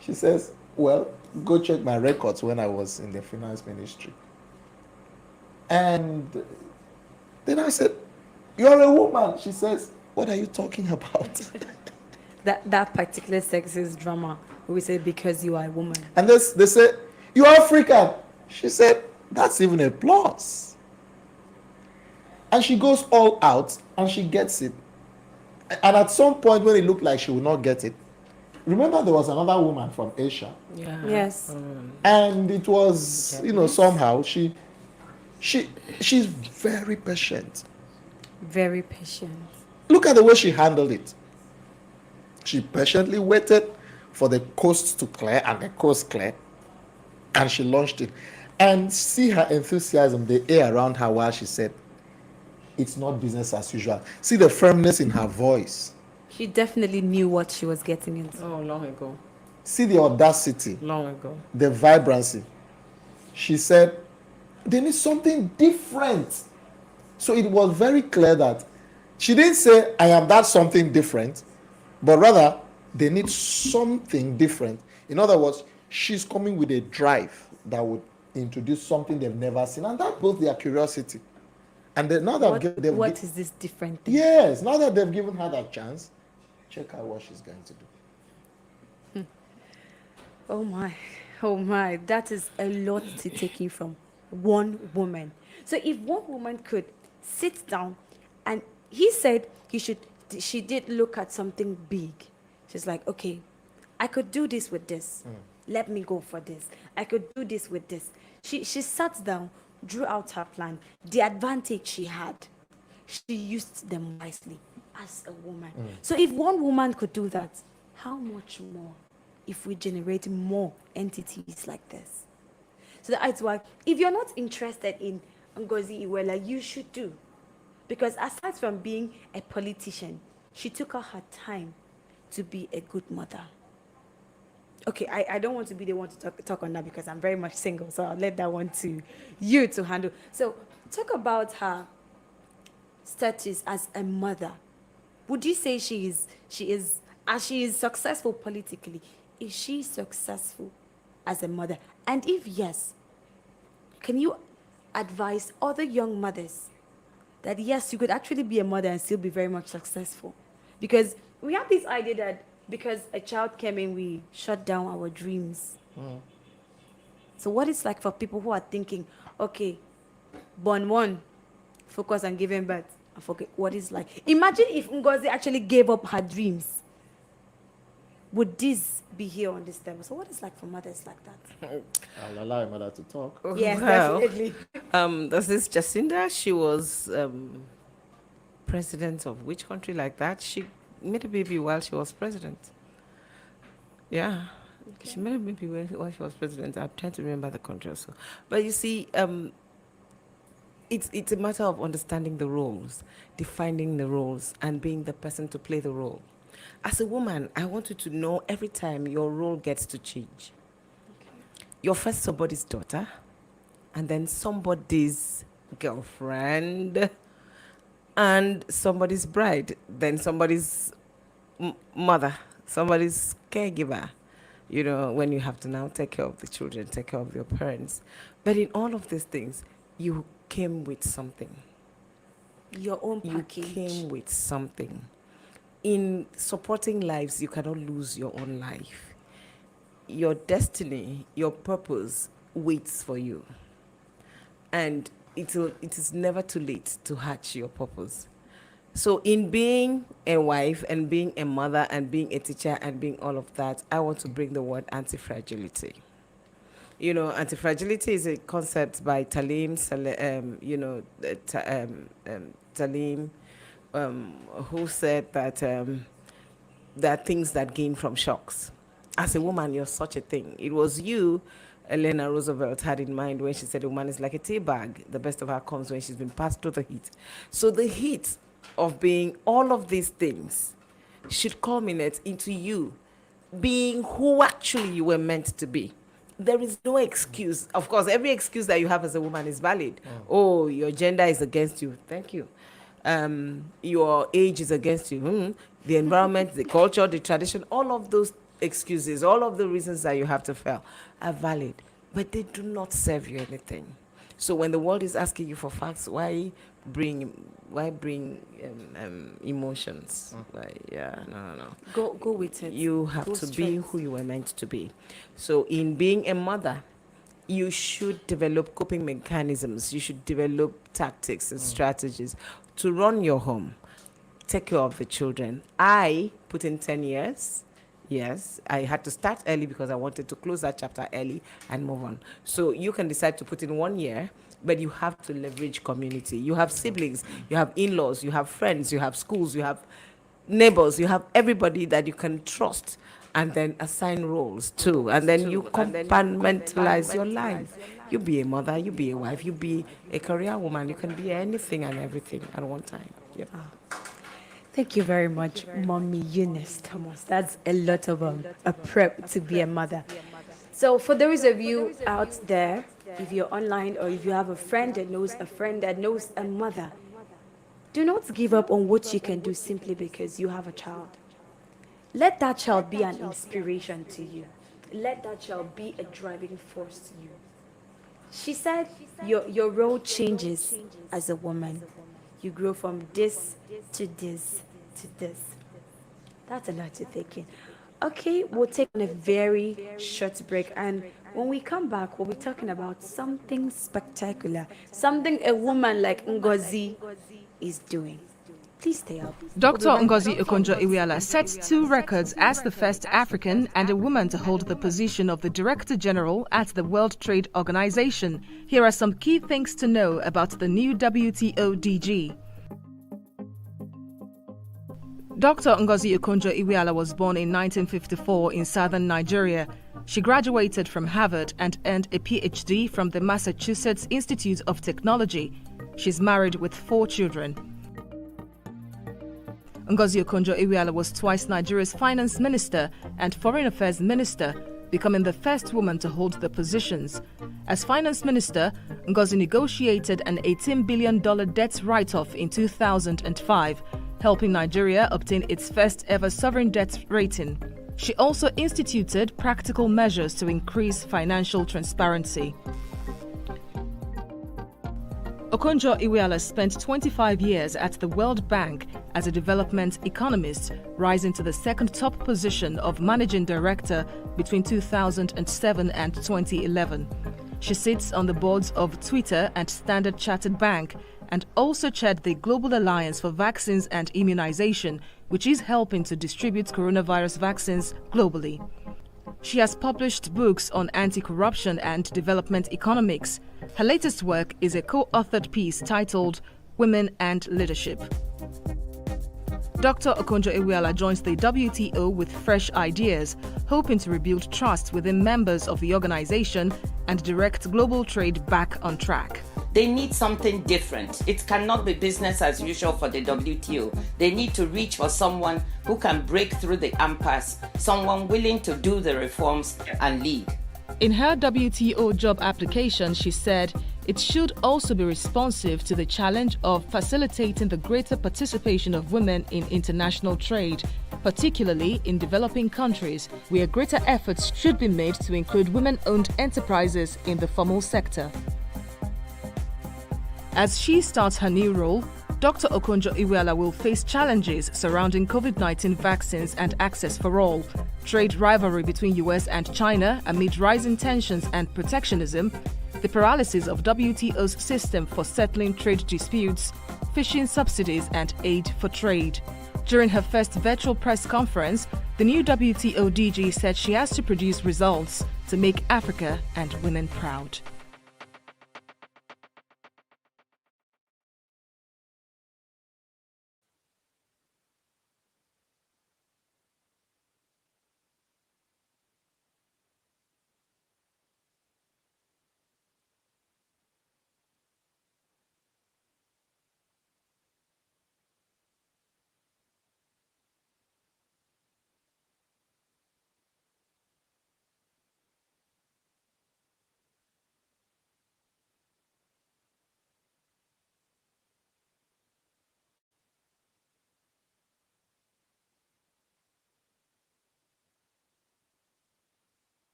She says, well, go check my records when I was in the finance ministry. And then I said, you're a woman. She says, what are you talking about? that particular sexist drama, we say, because you are a woman. And they say, you're African. She said, that's even a plus. And she goes all out and she gets it. And at some point when it looked like she would not get it, remember there was another woman from Asia. Yeah. Yes. And it was, somehow she She's very patient. Very patient. Look at the way she handled it. She patiently waited for the coast to clear and the coast cleared, and she launched it. And see her enthusiasm, the air around her while she said, it's not business as usual. See the firmness in her voice. She definitely knew what she was getting into. Oh, long ago. See the audacity, Long ago. the vibrancy. She said, they need something different. So it was very clear that she didn't say, I am that something different, but rather, they need something different. In other words, she's coming with a drive that would introduce something they've never seen, and that built their curiosity. And now that What is this different thing? yes, now that they've given her that chance, check out what she's going to do. Oh my, that is a lot to take in from one woman. So if one woman could sit down, and he said she did look at something big. She's like, okay, I could do this with this. Let me go for this. I could do this with this. She sat down, drew out her plan, the advantage she had. She used them wisely as a woman. So if one woman could do that, how much more if we generate more entities like this? So that's why, if you're not interested in Ngozi Iweala, you should do. Because aside from being a politician, she took out her time to be a good mother. Okay, I don't want to be the one to talk on that because I'm very much single, so I'll let that one to you to handle. So talk about her status as a mother. Would you say she is as she is successful politically, is she successful as a mother? And if yes, can you advise other young mothers that yes, you could actually be a mother and still be very much successful? Because we have this idea that because a child came in, we shut down our dreams. So what it's like for people who are thinking, okay, born one, focus on giving birth, and forget what it's like. Imagine if Ngozi actually gave up her dreams. Would this be here on this table? So what is like for mothers like that? I'll allow a mother to talk. Yes, Well, definitely. There's this Jacinda. She was president of which country like that? She made a baby while she was president. Yeah. Okay. She made a baby while she was president. I'm trying to remember the country also. But you see, it's a matter of understanding the roles, defining the roles, and being the person to play the role. As a woman, I want you to know every time your role gets to change. Okay. You're first somebody's daughter, and then somebody's girlfriend, and somebody's bride, then somebody's mother, somebody's caregiver, you know, when you have to now take care of the children, take care of your parents. But in all of these things, you came with something. Your own package. You came with something. In supporting lives, you cannot lose your own life. Your destiny, your purpose waits for you. And it is never too late to hatch your purpose. So in being a wife and being a mother and being a teacher and being all of that, I want to bring the word anti-fragility. You know, anti-fragility is a concept by Talim, Talim, who said that there are things that gain from shocks. As a woman, you're such a thing. It was you, Eleanor Roosevelt, had in mind when she said a woman is like a tea bag. The best of her comes when she's been passed through the heat. So the heat of being all of these things should culminate into you being who actually you were meant to be. There is no excuse. Of course, every excuse that you have as a woman is valid. Oh, your gender is against you. Thank you. Your age is against you. The environment, the culture, the tradition, all of those excuses, all of the reasons that you have to fail are valid, but they do not serve you anything. So when the world is asking you for facts, why bring emotions? Go with it. You have to be who you were meant to be. So in being a mother, you should develop coping mechanisms. You should develop tactics and strategies to run your home, take care of the children. I put in 10 years, Yes, I had to start early because I wanted to close that chapter early and move on. So you can decide to put in 1 year, but you have to leverage community. You have siblings, you have in-laws, you have friends, you have schools, you have neighbors, you have everybody that you can trust, and then assign roles too, and then you compartmentalize your life. You be a mother, you be a wife, you be a career woman, you can be anything and everything at one time. Yep. Thank you very much, Mommy Eunice Thomas. That's a lot of a prep to be a mother. So, for those of you out there, if you're online or if you have a friend that knows a friend that knows a mother, do not give up on what you can do simply because you have a child. Let that child be an inspiration to you. Let that child be a driving force to you. She said your role changes as a woman. You grow from this to this to this. That's a lot to take in. Okay, we'll take on a very short break, and when we come back, we'll be talking about something spectacular, something a woman like Ngozi is doing. Please stay up. Dr. Ngozi Okonjo-Iweala sets 2 records as the first African and a woman to hold the position of the Director General at the World Trade Organization. Here are some key things to know about the new WTO DG. Dr. Ngozi Okonjo-Iweala was born in 1954 in southern Nigeria. She graduated from Harvard and earned a PhD from the Massachusetts Institute of Technology. She's married with 4 children. Ngozi Okonjo-Iweala was twice Nigeria's finance minister and foreign affairs minister, becoming the first woman to hold the positions. As finance minister, Ngozi negotiated an $18 billion debt write-off in 2005, helping Nigeria obtain its first ever sovereign debt rating. She also instituted practical measures to increase financial transparency. Okonjo-Iweala spent 25 years at the World Bank as a development economist, rising to the second top position of managing director between 2007 and 2011. She sits on the boards of Twitter and Standard Chartered Bank, and also chaired the Global Alliance for Vaccines and Immunization, which is helping to distribute coronavirus vaccines globally. She has published books on anti-corruption and development economics. Her latest work is a co-authored piece titled Women and Leadership. Dr. Okonjo-Iweala joins the WTO with fresh ideas, hoping to rebuild trust within members of the organization and direct global trade back on track. They need something different. It cannot be business as usual for the WTO. They need to reach for someone who can break through the impasse, someone willing to do the reforms and lead. In her WTO job application, she said it should also be responsive to the challenge of facilitating the greater participation of women in international trade, particularly in developing countries, where greater efforts should be made to include women-owned enterprises in the formal sector. As she starts her new role, Dr. Okonjo-Iweala will face challenges surrounding COVID-19 vaccines and access for all, trade rivalry between US and China amid rising tensions and protectionism, the paralysis of WTO's system for settling trade disputes, fishing subsidies and aid for trade. During her first virtual press conference, the new WTO DG said she has to produce results to make Africa and women proud.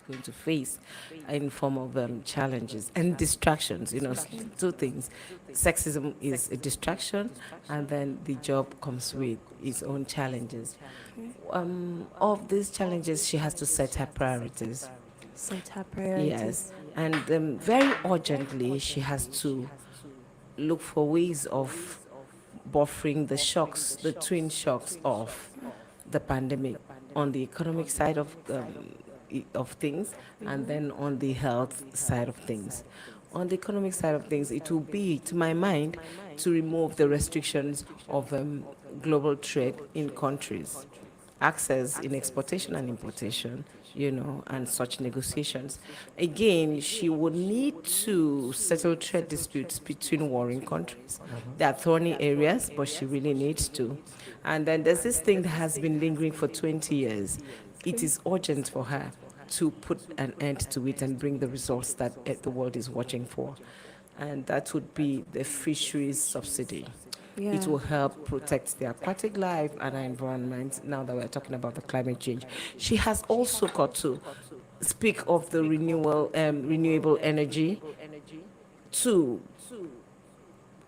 Going to face in form of challenges and distractions. 2 things. Sexism is a distraction, and then the job comes with its own challenges. Of these challenges, she has to set her priorities. Set her priorities. Yes, and very urgently, she has to look for ways of buffering the shocks, the twin shocks of the pandemic on the economic side of things, and then on the health side of things. On the economic side of things, it will be, to my mind, to remove the restrictions of global trade in countries, access in exportation and importation, and such negotiations. Again, she would need to settle trade disputes between warring countries. There are thorny areas, but she really needs to. And then there's this thing that has been lingering for 20 years. It is urgent for her to put an end to it and bring the results that the world is watching for. And that would be the fisheries subsidy. It will help protect the aquatic life and our environment now that we're talking about the climate change. She has also got to speak of the renewable energy to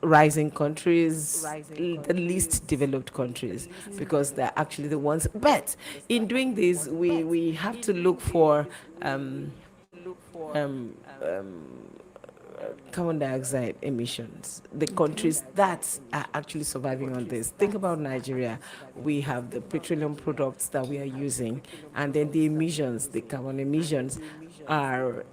rising countries, the least developed countries, because they're actually the ones. But in doing this, we have to look for um, carbon dioxide emissions. The countries that are actually surviving on this. Think about Nigeria. We have the petroleum products that we are using, and then the emissions, the carbon emissions, are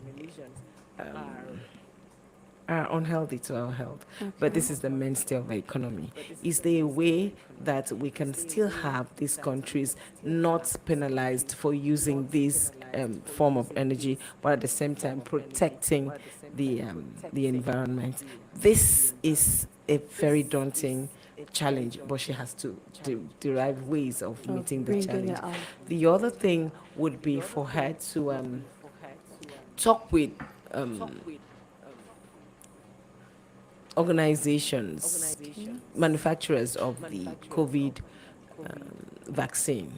are unhealthy to our health. But this is the mainstay of the economy. Is there a way that we can still have these countries not penalized for using this form of energy, but at the same time protecting the environment? This is a very daunting challenge, but she has to derive ways of meeting the challenge. The other thing would be for her to talk with organizations, manufacturers of the COVID vaccine,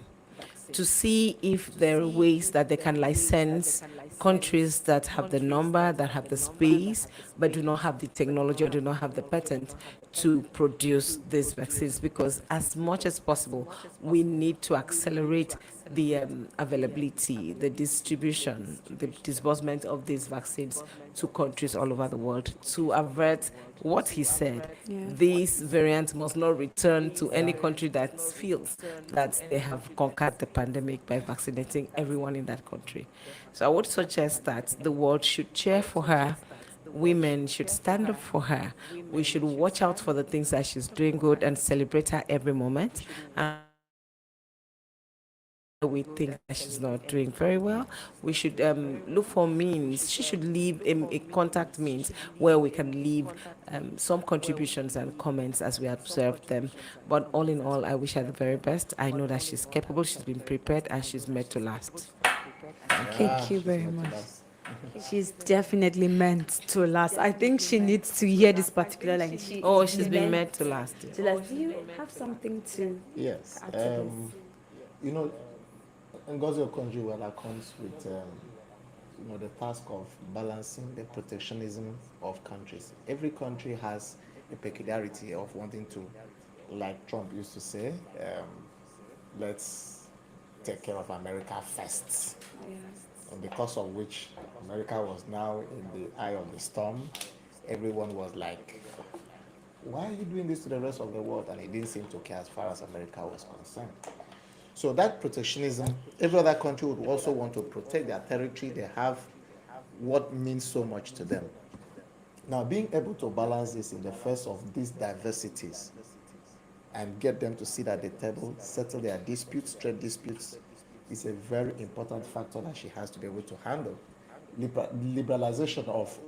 to see if there are ways that they can license countries that have the number, that have the space, but do not have the technology or do not have the patent to produce these vaccines. Because as much as possible, we need to accelerate the availability, the distribution, the disbursement of these vaccines to countries all over the world to avert what he said. These variants must not return to any country that feels that they have conquered the pandemic by vaccinating everyone in that country. So I would suggest that the world should cheer for her. Women should stand up for her. We should watch out for the things that she's doing good and celebrate her every moment. And we think that she's not doing very well, we should look for means. She should leave a contact means where we can leave some contributions and comments as we observe them. But all in all, I wish her the very best. I know that she's capable, she's been prepared, and she's made to last. Thank you very much. She's definitely meant to last. I think she needs to hear this particular line. She's been made to last. To last. Do you have something to Yes. add to this? You know, Ngozi Okonjo-Iweala comes with the task of balancing the protectionism of countries. Every country has a peculiarity of wanting to, like Trump used to say, let's take care of America first. And because of which America was now in the eye of the storm, everyone was like, why are you doing this to the rest of the world? And it didn't seem to care as far as America was concerned. So that protectionism, every other country would also want to protect their territory. They have what means so much to them. Now, being able to balance this in the face of these diversities and get them to sit at the table, settle their disputes, trade disputes, is a very important factor that she has to be able to handle. Liberalization of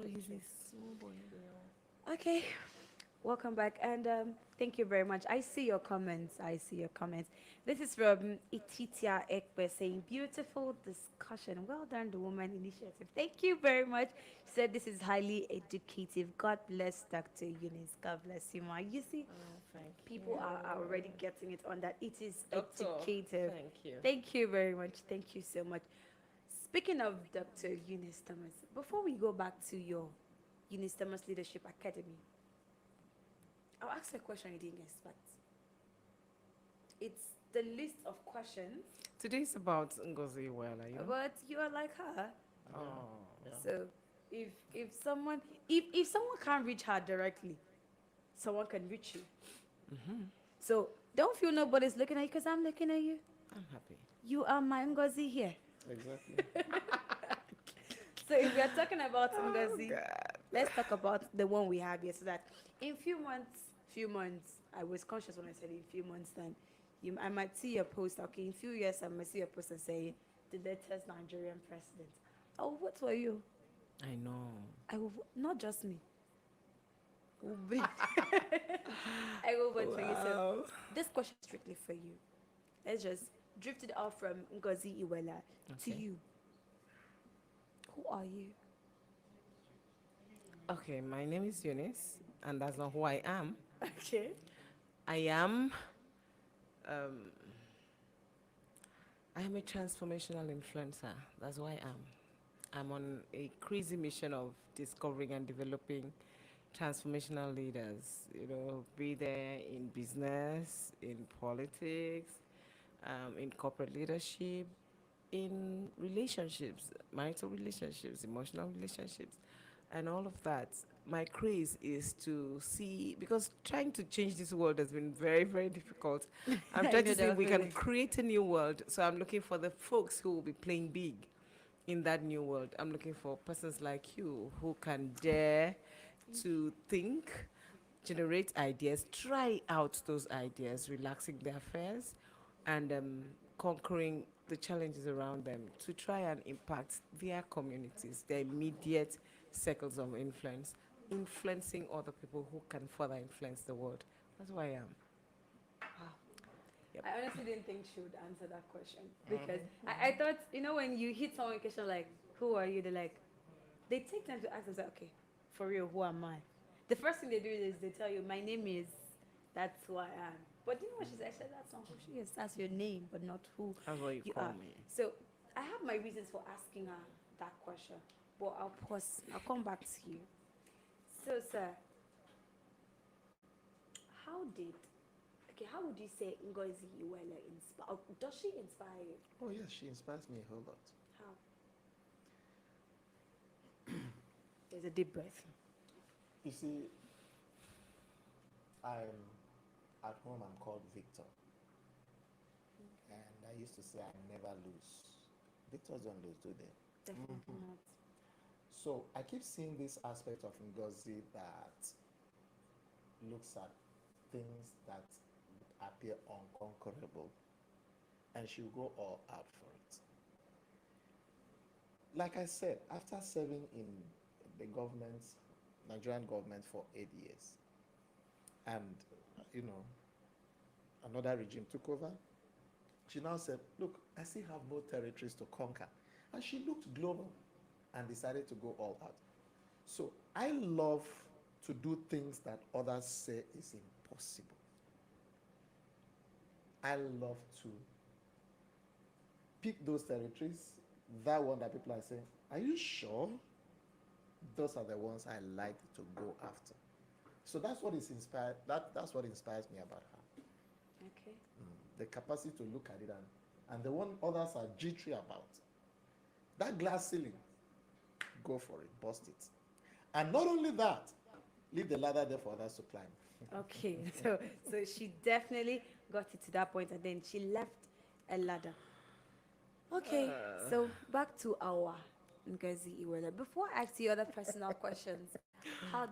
he's a small boy. Okay, welcome back, and thank you very much. I see your comments. I see your comments. This is from Ititia Ekwe saying, "Beautiful discussion. Well done, the Woman Initiative. Thank you very much." She said, "This is highly educative. God bless Dr. Eunice. God bless you, ma." You see, Thank people are already getting it on that. It is Doctor, educative. thank you. Thank you very much. Thank you so much. Speaking of Dr. Eunice Thomas, before we go back to your Eunice Thomas Leadership Academy, I'll ask a question you didn't expect. It's the list of questions, Today's about Ngozi Iweala, you know? but you are like her. Oh. So if someone if someone can't reach her directly, someone can reach you. So don't feel nobody's looking at you because I'm looking at you. I'm happy. You are my Ngozi here. Exactly. So if we are talking about Ngozi, let's talk about the one we have here. So that in few months, I was conscious when I said in few months, then I might see your post. Okay, in few years, I might see your post and say the latest Nigerian president. I will vote for you. I know. I will not just me. I will vote for you. So this question is strictly for you. Let's just drift it off from Ngozi Iweala to Okay. you. Who are you? Okay, my name is Eunice, and that's not who I am. Okay. I am um, I am a transformational influencer. That's who I am. I'm on a crazy mission of discovering and developing transformational leaders, be there in business, in politics, in corporate leadership, in relationships, marital relationships, emotional relationships, and all of that. My craze is to see, because trying to change this world has been very, very difficult. I'm I trying know to see if that we can feeling. create a new world. So I'm looking for the folks who will be playing big in that new world. I'm looking for persons like you who can dare to think, generate ideas, try out those ideas, relaxing their affairs, and conquering the challenges around them to try and impact their communities, their immediate circles of influence, influencing other people who can further influence the world. That's who I am. Yep. I honestly didn't think she would answer that question because I thought, when you hit someone question like, who are you? They're like, they take time to ask themselves, okay, for real, who am I? The first thing they do is they tell you, my name is, that's who I am. But you know what she said? She said, that's not who she is. That's your name, but not who That's what you call are. me. So I have my reasons for asking her that question, but I'll pause. I'll come back to you. So, sir, how would you say Ngozi Iweala inspire? Does she inspire you? Oh, yes, she inspires me a whole lot. How? There's a deep breath. You see, I'm at home, I'm called Victor. And I used to say I never lose. Victors don't lose, do they? Definitely not. So I keep seeing this aspect of Ngozi that looks at things that appear unconquerable, and she'll go all out for it. Like I said, after serving in the Nigerian government for 8 years, and another regime took over, she now said, look, I still have more territories to conquer. And she looked global and decided to go all out. So I love to do things that others say is impossible. I love to pick those territories, that one that people are saying, are you sure? Those are the ones I like to go after. So that's what is inspired. That's what inspires me about her. Okay. The capacity to look at it and the one others are jittery about. That glass ceiling, go for it, bust it. And not only that, leave the ladder there for others to climb. Okay. So she definitely got it to that point, and then she left a ladder. Okay. So back to our Ngozi Iweala. Before I ask you other personal questions, I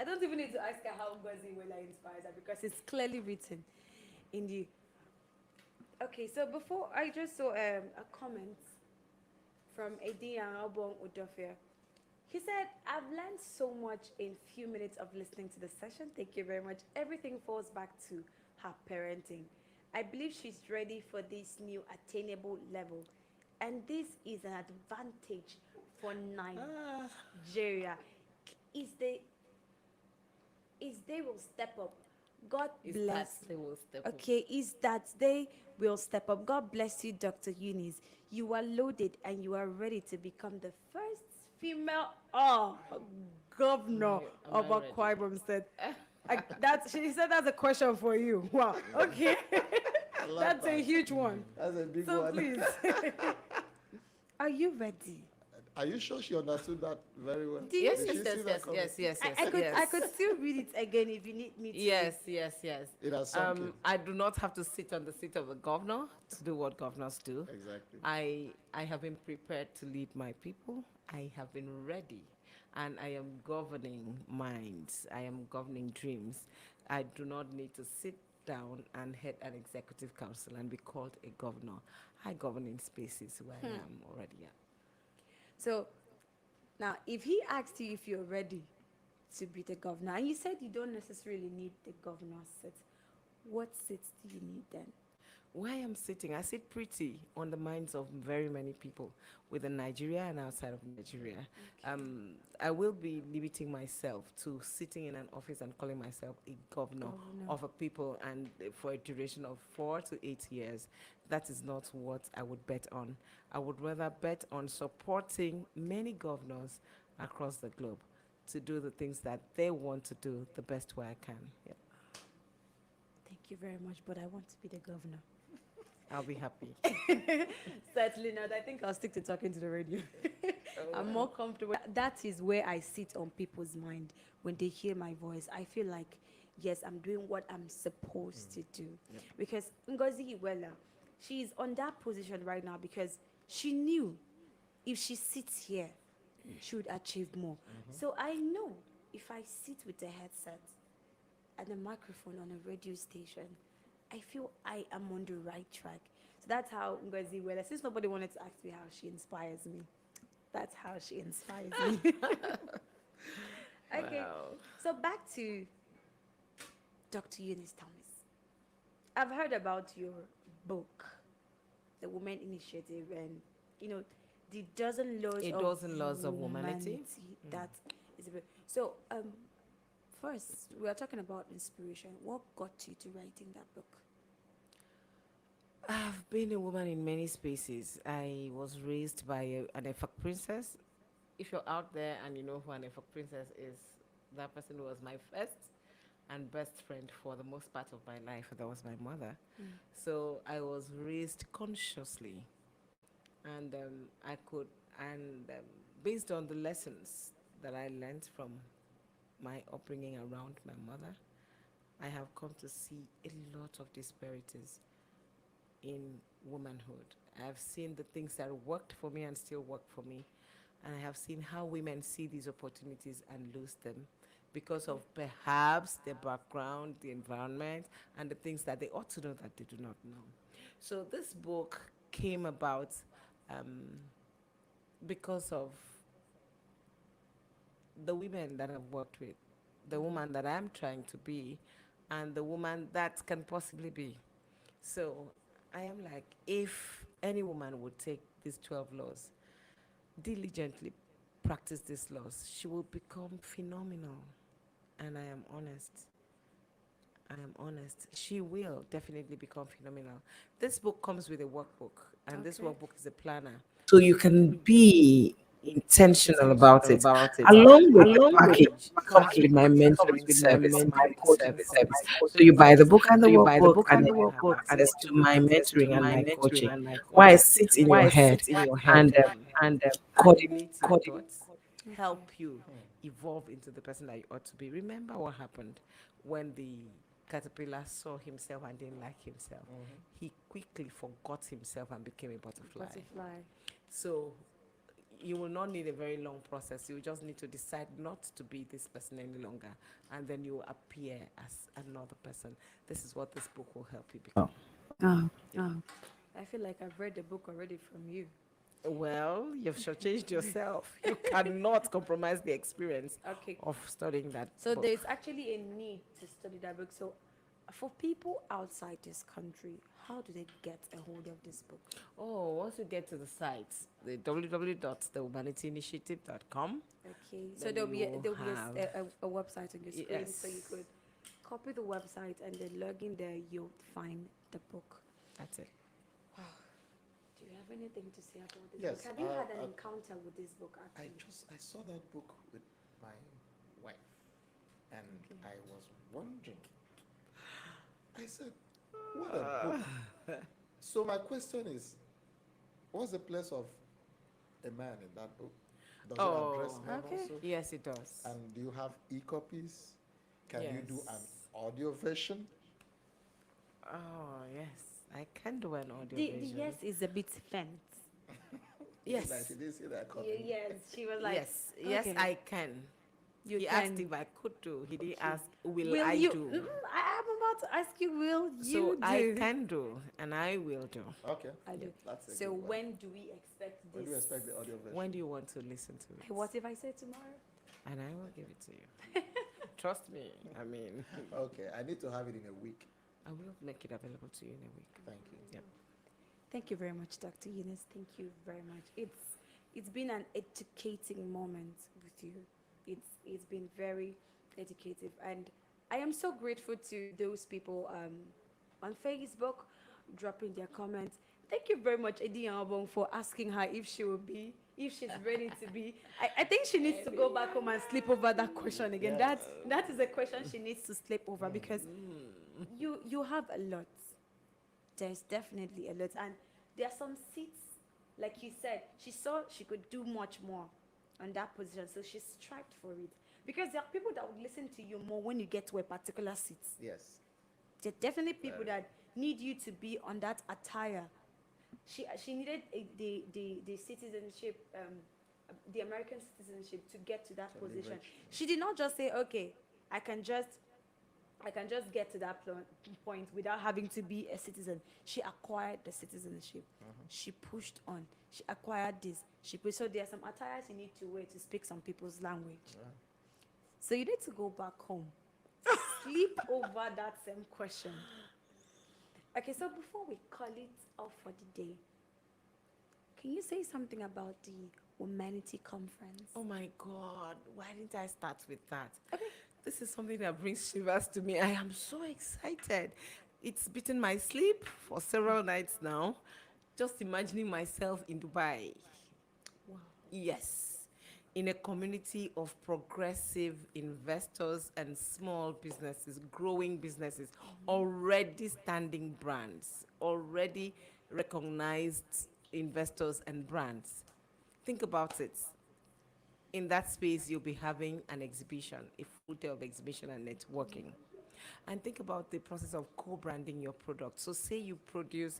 don't even need to ask her how Ngozi Iweala inspires her because it's clearly written in the. Okay. So before I just saw a comment from Edian Albon Udofia. He said, I've learned so much in few minutes of listening to the session. Thank you very much. Everything falls back to her parenting. I believe she's ready for this new attainable level. And this is an advantage for Nigeria. Is they is they will step up. God Is that bless. they will step up. Okay, is that they will step up. God bless you, Dr. Eunice. You are loaded and you are ready to become the first female governor Am of I ready? Akwa Ibom State. She said that's a question for you. Wow. Okay. That's a huge one. That's a big So one. please, are you ready? Are you sure she understood that very well? Yes, Did yes, she yes, see that yes, coming? yes, yes, yes, I could yes. I could still read it again if you need me to. Yes, yes, yes. It has sunk in. I do not have to sit on the seat of a governor to do what governors do. Exactly. I have been prepared to lead my people. I have been ready, and I am governing minds. I am governing dreams. I do not need to sit down and head an executive council and be called a governor. I govern in spaces where I am already at. So now, if he asked you if you're ready to be the governor, and you said you don't necessarily need the governor's seat, what seats do you need then? Where I am sitting, I sit pretty on the minds of very many people within Nigeria and outside of Nigeria. I will be limiting myself to sitting in an office and calling myself a governor of a people, and for a duration of 4 to 8 years. That is not what I would bet on. I would rather bet on supporting many governors across the globe to do the things that they want to do the best way I can. Yep. Thank you very much, but I want to be the governor. I'll be happy. Certainly not. I think I'll stick to talking to the radio. I'm more comfortable. That is where I sit on people's mind when they hear my voice. I feel like, yes, I'm doing what I'm supposed to do. Because Ngozi Iweala, she's on that position right now because she knew if she sits here, she would achieve more. So I know if I sit with a headset and a microphone on a radio station, I feel I am on the right track. So that's how Ngozi Iweala, since nobody wanted to ask me how she inspires me, that's how she inspires me. Okay, Wow. so back to Dr. Eunice Thomas. I've heard about your book, The Women Initiative, and the dozen laws A of dozen laws of humanity. That is so. First, we are talking about inspiration. What got you to writing that book? I've been a woman in many spaces. I was raised by an Efak princess. If you're out there and you know who an Efak princess is, that person was my first and best friend for the most part of my life. That was my mother. So I was raised consciously, and based on the lessons that I learned from my upbringing around my mother, I have come to see a lot of disparities in womanhood. I've seen the things that worked for me and still work for me, and I have seen how women see these opportunities and lose them because of perhaps their background, the environment, and the things that they ought to know that they do not know. So this book came about because of the women that I've worked with, the woman that I'm trying to be, and the woman that can possibly be. So I am like, if any woman would take these 12 laws, diligently practice these laws, she will become phenomenal. And I am honest. I am honest. She will definitely become phenomenal. This book comes with a workbook, and this workbook is a planner. So you can be intentional about it. Along with the package comes with my mentoring service, my coaching service. So you buy the book and the workbook, and then you have access to my mentoring and my coaching. Why I sit in your head and coordinate your thoughts, help you evolve into the person that you ought to be. Remember what happened when the caterpillar saw himself and didn't like himself. He quickly forgot himself and became a butterfly. So you will not need a very long process. You just need to decide not to be this person any longer, and then you will appear as another person. This is what this book will help you become. I feel like I've read the book already from you. Well, you've shortchanged yourself. You cannot compromise the experience Okay. of studying that So book. there's actually a need to study that book. So for people outside this country, how do they get a hold of this book? Oh, once you get to the site, the www.thehumanityinitiative.com, Okay, so then you will there'll be have a website on your screen, so you yes, could copy the website and then log in there. You'll find the book. that's it. Do you have anything to say about this Yes, book? Have you had an encounter with this book actually? I saw that book with my wife, and I was wondering. I said, "What a book!" So my question is, what's the place of a man in that book? Does it address Oh, men Okay. also? yes, it does. And do you have e-copies? Can you do an Yes. audio version? Oh, yes. I can do an audio The version. yes is a bit faint. Yes. Like she didn't see that coming. Yes, she was like, Yes, yes, okay. I can. You He can. asked if I could do. He didn't ask, will Will I you? do? I am about to ask you. Will you So do? I can do, and I will do. Okay. I do. That's a So good one. when do we expect this? When do you expect the audio version? When do you want to listen to it? What if I say tomorrow? And I will give it to you. Trust me. I mean, Okay, I need to have it in a week. I will make it available to you in a week. Thank you. Yep. Thank you very much, Dr. Eunice. Thank you very much. It's been an educating moment with you. It's been very educative, and I am so grateful to those people on Facebook dropping their comments. Thank you very much, Eddie Albon, for asking her if she's ready to be. I think she needs to go back home and sleep over that question again. That is a question she needs to sleep over because you have a lot. There's definitely a lot, and there are some seats, like you said, she saw she could do much more on that position, so she strived for it. Because there are people that would listen to you more when you get to a particular seat. Yes. There are definitely people that need you to be on that attire. She needed the citizenship, the American citizenship to get to that position. She did not just say, okay, I can just get to that point without having to be a citizen. She acquired the citizenship. She pushed on. She acquired this. So there are some attires you need to wear to speak some people's language. So you need to go back home, sleep over that same question. Okay, so before we call it off for the day, can you say something about the Humanity Conference? Oh my God, why didn't I start with that? This is something that brings shivers to me. I am so excited. It's beaten my sleep for several nights now. Just imagining myself in Dubai. Wow. Yes, in a community of progressive investors and small businesses, growing businesses, already standing brands, already recognized investors and brands. Think about it. In that space, you'll be having an exhibition, a full day of exhibition and networking. And think about the process of co-branding your product. So say you produce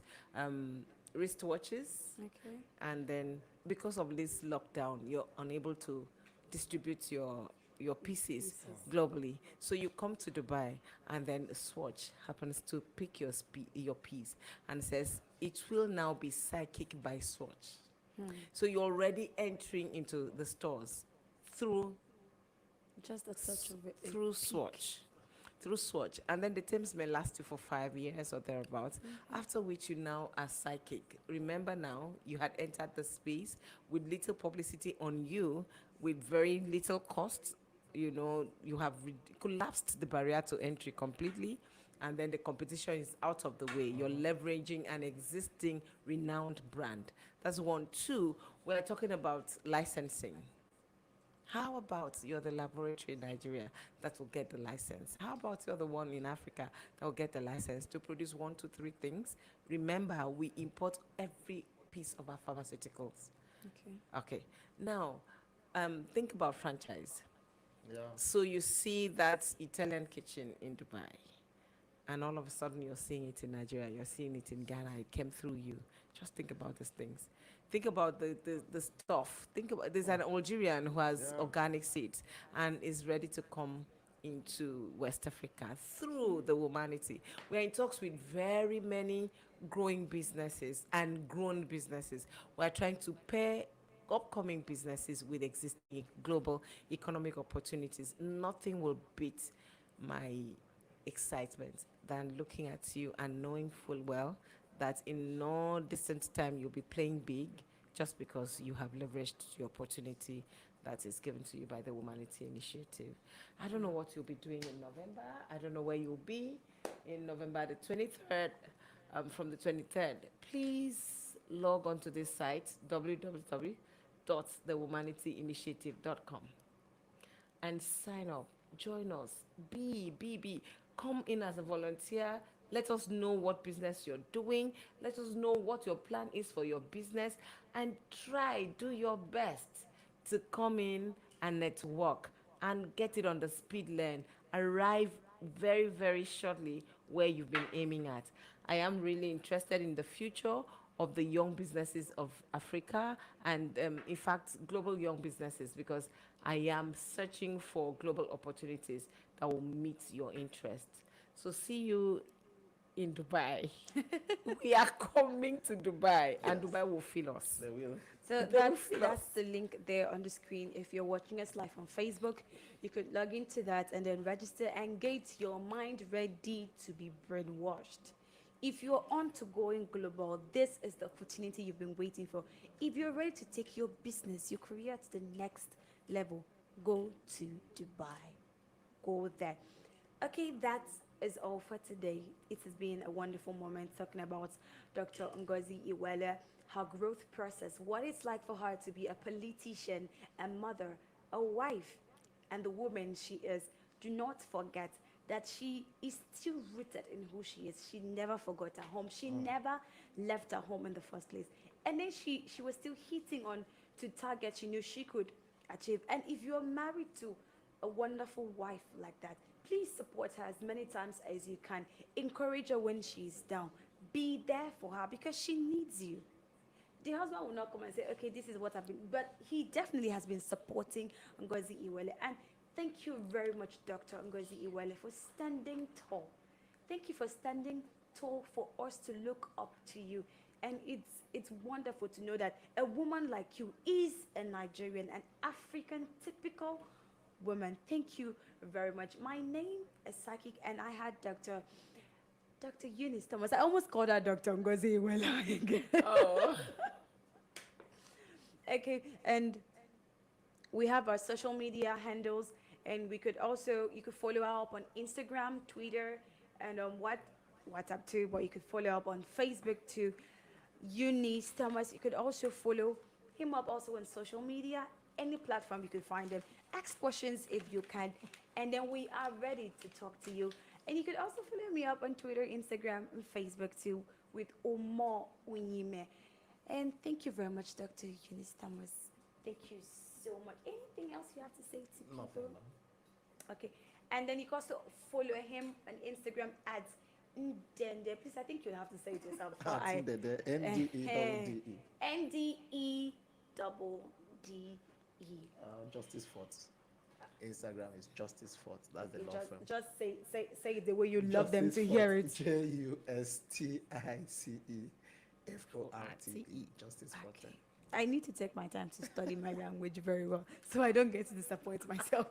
wristwatches, Okay. and then because of this lockdown, you're unable to distribute your pieces globally. So you come to Dubai, and then Swatch happens to pick your piece and says it will now be psychic by Swatch. So you're already entering into the stores through Just a touch of it. through Swatch. Through Swatch. And then the terms may last you for 5 years or thereabouts, after which you now are psychic. Remember now, you had entered the space with little publicity on you, with very little cost. You know, you have collapsed the barrier to entry completely, and then the competition is out of the way. You're leveraging an existing renowned brand. That's one. Two, we're talking about licensing. How about you're the laboratory in Nigeria that will get the license? How about you're the one in Africa that will get the license to produce 1, 2, 3 things? Remember, we import every piece of our pharmaceuticals. Okay. Okay. Now, think about franchise. Yeah. So you see that Italian kitchen in Dubai, and all of a sudden you're seeing it in Nigeria, you're seeing it in Ghana, it came through you. Just think about these things. Think about the stuff. Think about, there's an Algerian who has organic seeds and is ready to come into West Africa through the Womanity. We are in talks with very many growing businesses and grown businesses. We are trying to pair upcoming businesses with existing global economic opportunities. Nothing will beat my excitement than looking at you and knowing full well that in no distant time you'll be playing big just because you have leveraged the opportunity that is given to you by the Womanity Initiative. I don't know what you'll be doing in November. I don't know where you'll be in November the 23rd. From the 23rd, please log on to this site, www.thewomanityinitiative.com, and sign up. Join us. Be. Come in as a volunteer. Let us know what business you're doing. Let us know what your plan is for your business, and do your best to come in and network and get it on the speed lane. Arrive very, very shortly where you've been aiming at. I am really interested in the future of the young businesses of Africa and, in fact, global young businesses, because I am searching for global opportunities that will meet your interests. So see you in Dubai. We are coming to Dubai, and Dubai will feel us. They will. So that's the link there on the screen. If you're watching us live on Facebook, you could log into that and then register and get your mind ready to be brainwashed. If you're on to going global, this is the opportunity you've been waiting for. If you're ready to take your business, your career to the next level, go to Dubai. Go there. Okay, that is all for today. It has been a wonderful moment talking about Dr. Ngozi Iweala, her growth process, what it's like for her to be a politician, a mother, a wife, and the woman she is. Do not forget that she is still rooted in who she is. She never forgot her home. She never left her home in the first place. And then she was still hitting on to targets she knew she could achieve. And if you're married to a wonderful wife like that, please support her as many times as you can. Encourage her when she's down. Be there for her because she needs you. The husband will not come and say, okay, this is what I've been, but he definitely has been supporting Ngozi Iweala. And thank you very much, Dr. Ngozi Iweala, for standing tall. Thank you for standing tall for us to look up to you. And it's wonderful to know that a woman like you is a Nigerian, an African typical woman. Thank you very much. My name is Psychic, and I had Dr. Eunice Thomas. I almost called her Dr. Ngozi Iweala again. Oh. Okay, and we have our social media handles, and you could follow her up on Instagram, Twitter, and on WhatsApp too, but you could follow up on Facebook too. Eunice Thomas. You could also follow him up also on social media, any platform you could find him. Ask questions if you can, and then we are ready to talk to you. And you could also follow me up on Twitter, Instagram, and Facebook too with Omo Unyime. And thank you very much, Dr. Eunice Thomas. Thank you so much. Anything else you have to say to people? Nothing. Okay. And then you can also follow him on Instagram at Ndende. Please, I think you have to say it yourself. Ndende. NDE double DE. Justice Fort. Instagram is Justice Fort. That's the law firm. Just say it the way you love them to hear it. JUSTICEFORTE. Justice Fort. I need to take my time to study my language very well, so I don't get to disappoint myself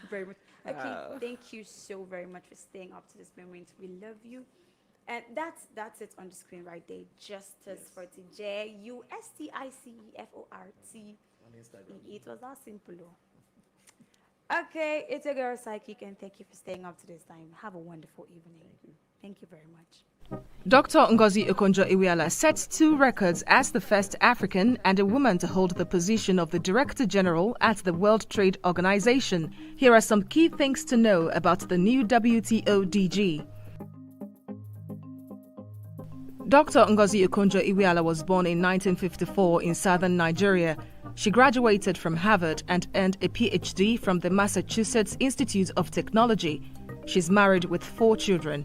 very much. Okay, thank you so very much for staying up to this moment. We love you. And that's it on the screen right there. Justice Forte. JUSTICEFORTE. On Instagram. It was that simple. Okay, it's a girl Psychic, and thank you for staying up to this time. Have a wonderful evening. Thank you very much. Dr. Ngozi Iweala sets 2 records as the first African and a woman to hold the position of the Director General at the World Trade Organization. Here are some key things to know about the new WTO DG. Dr. Ngozi Iweala was born in 1954 in southern Nigeria. She graduated from Harvard and earned a PhD from the Massachusetts Institute of Technology. She's married with 4 children.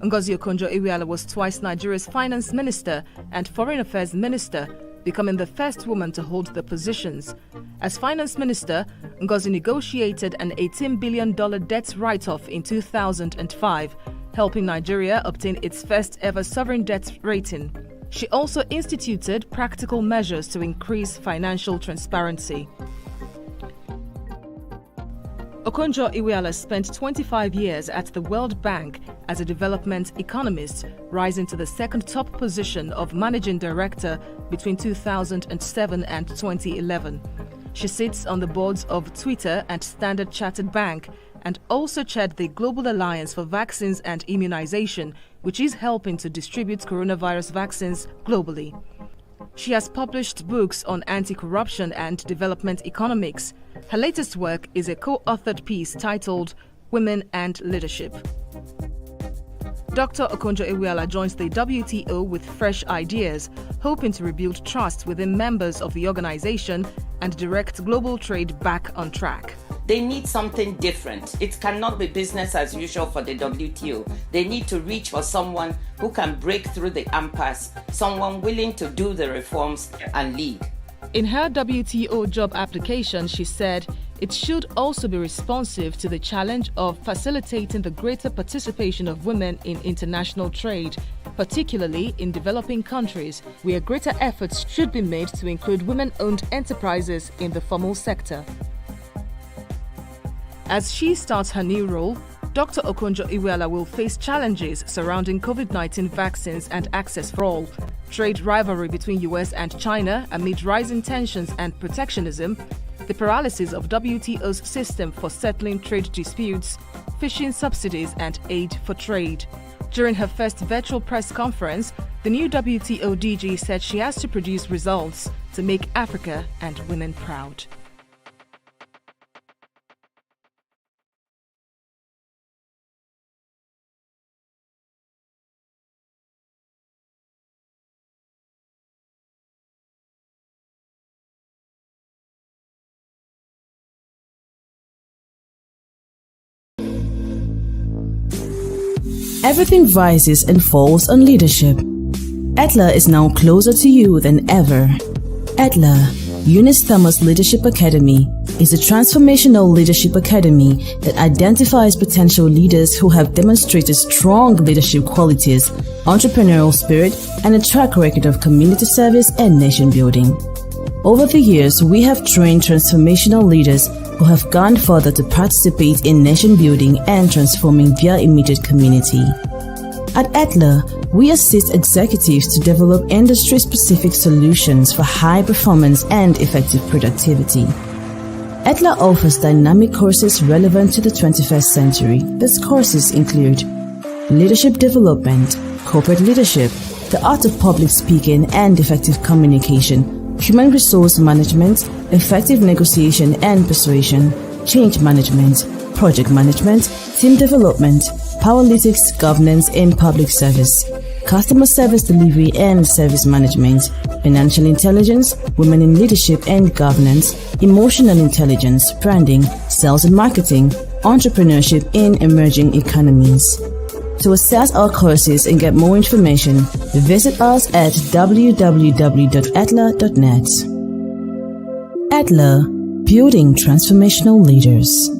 Ngozi Iweala was twice Nigeria's finance minister and foreign affairs minister, becoming the first woman to hold the positions. As finance minister, Ngozi negotiated an $18 billion debt write-off in 2005, helping Nigeria obtain its first ever sovereign debt rating. She also instituted practical measures to increase financial transparency. Iweala spent 25 years at the World Bank as a development economist, rising to the second top position of managing director between 2007 and 2011. She sits on the boards of Twitter and Standard Chartered Bank and also chaired the Global Alliance for Vaccines and Immunization, which is helping to distribute coronavirus vaccines globally. She has published books on anti-corruption and development economics. Her latest work is a co-authored piece titled Women and Leadership. Dr. Iweala joins the WTO with fresh ideas, hoping to rebuild trust within members of the organization and direct global trade back on track. They need something different. It cannot be business as usual for the WTO. They need to reach for someone who can break through the impasse, someone willing to do the reforms and lead. In her WTO job application, she said it should also be responsive to the challenge of facilitating the greater participation of women in international trade, particularly in developing countries, where greater efforts should be made to include women-owned enterprises in the formal sector. As she starts her new role, Dr. Iweala will face challenges surrounding COVID-19 vaccines and access for all, trade rivalry between US and China amid rising tensions and protectionism, the paralysis of WTO's system for settling trade disputes, fishing subsidies and aid for trade. During her first virtual press conference, the new WTO DG said she has to produce results to make Africa and women proud. Everything rises and falls on leadership. ETLA is now closer to you than ever. ETLA, Eunice Thomas Leadership Academy, is a transformational leadership academy that identifies potential leaders who have demonstrated strong leadership qualities, entrepreneurial spirit, and a track record of community service and nation building. Over the years, we have trained transformational leaders who have gone further to participate in nation building and transforming their immediate community. At ETLA, we assist executives to develop industry-specific solutions for high performance and effective productivity. ETLA offers dynamic courses relevant to the 21st century. These courses include leadership development, corporate leadership, the art of public speaking and effective communication, human resource management, effective negotiation and persuasion, change management, project management, team development, powerlytics, governance in public service, customer service delivery and service management, financial intelligence, women in leadership and governance, emotional intelligence, branding, sales and marketing, entrepreneurship in emerging economies. To access our courses and get more information, visit us at www.etla.net. ETLA, Building Transformational Leaders.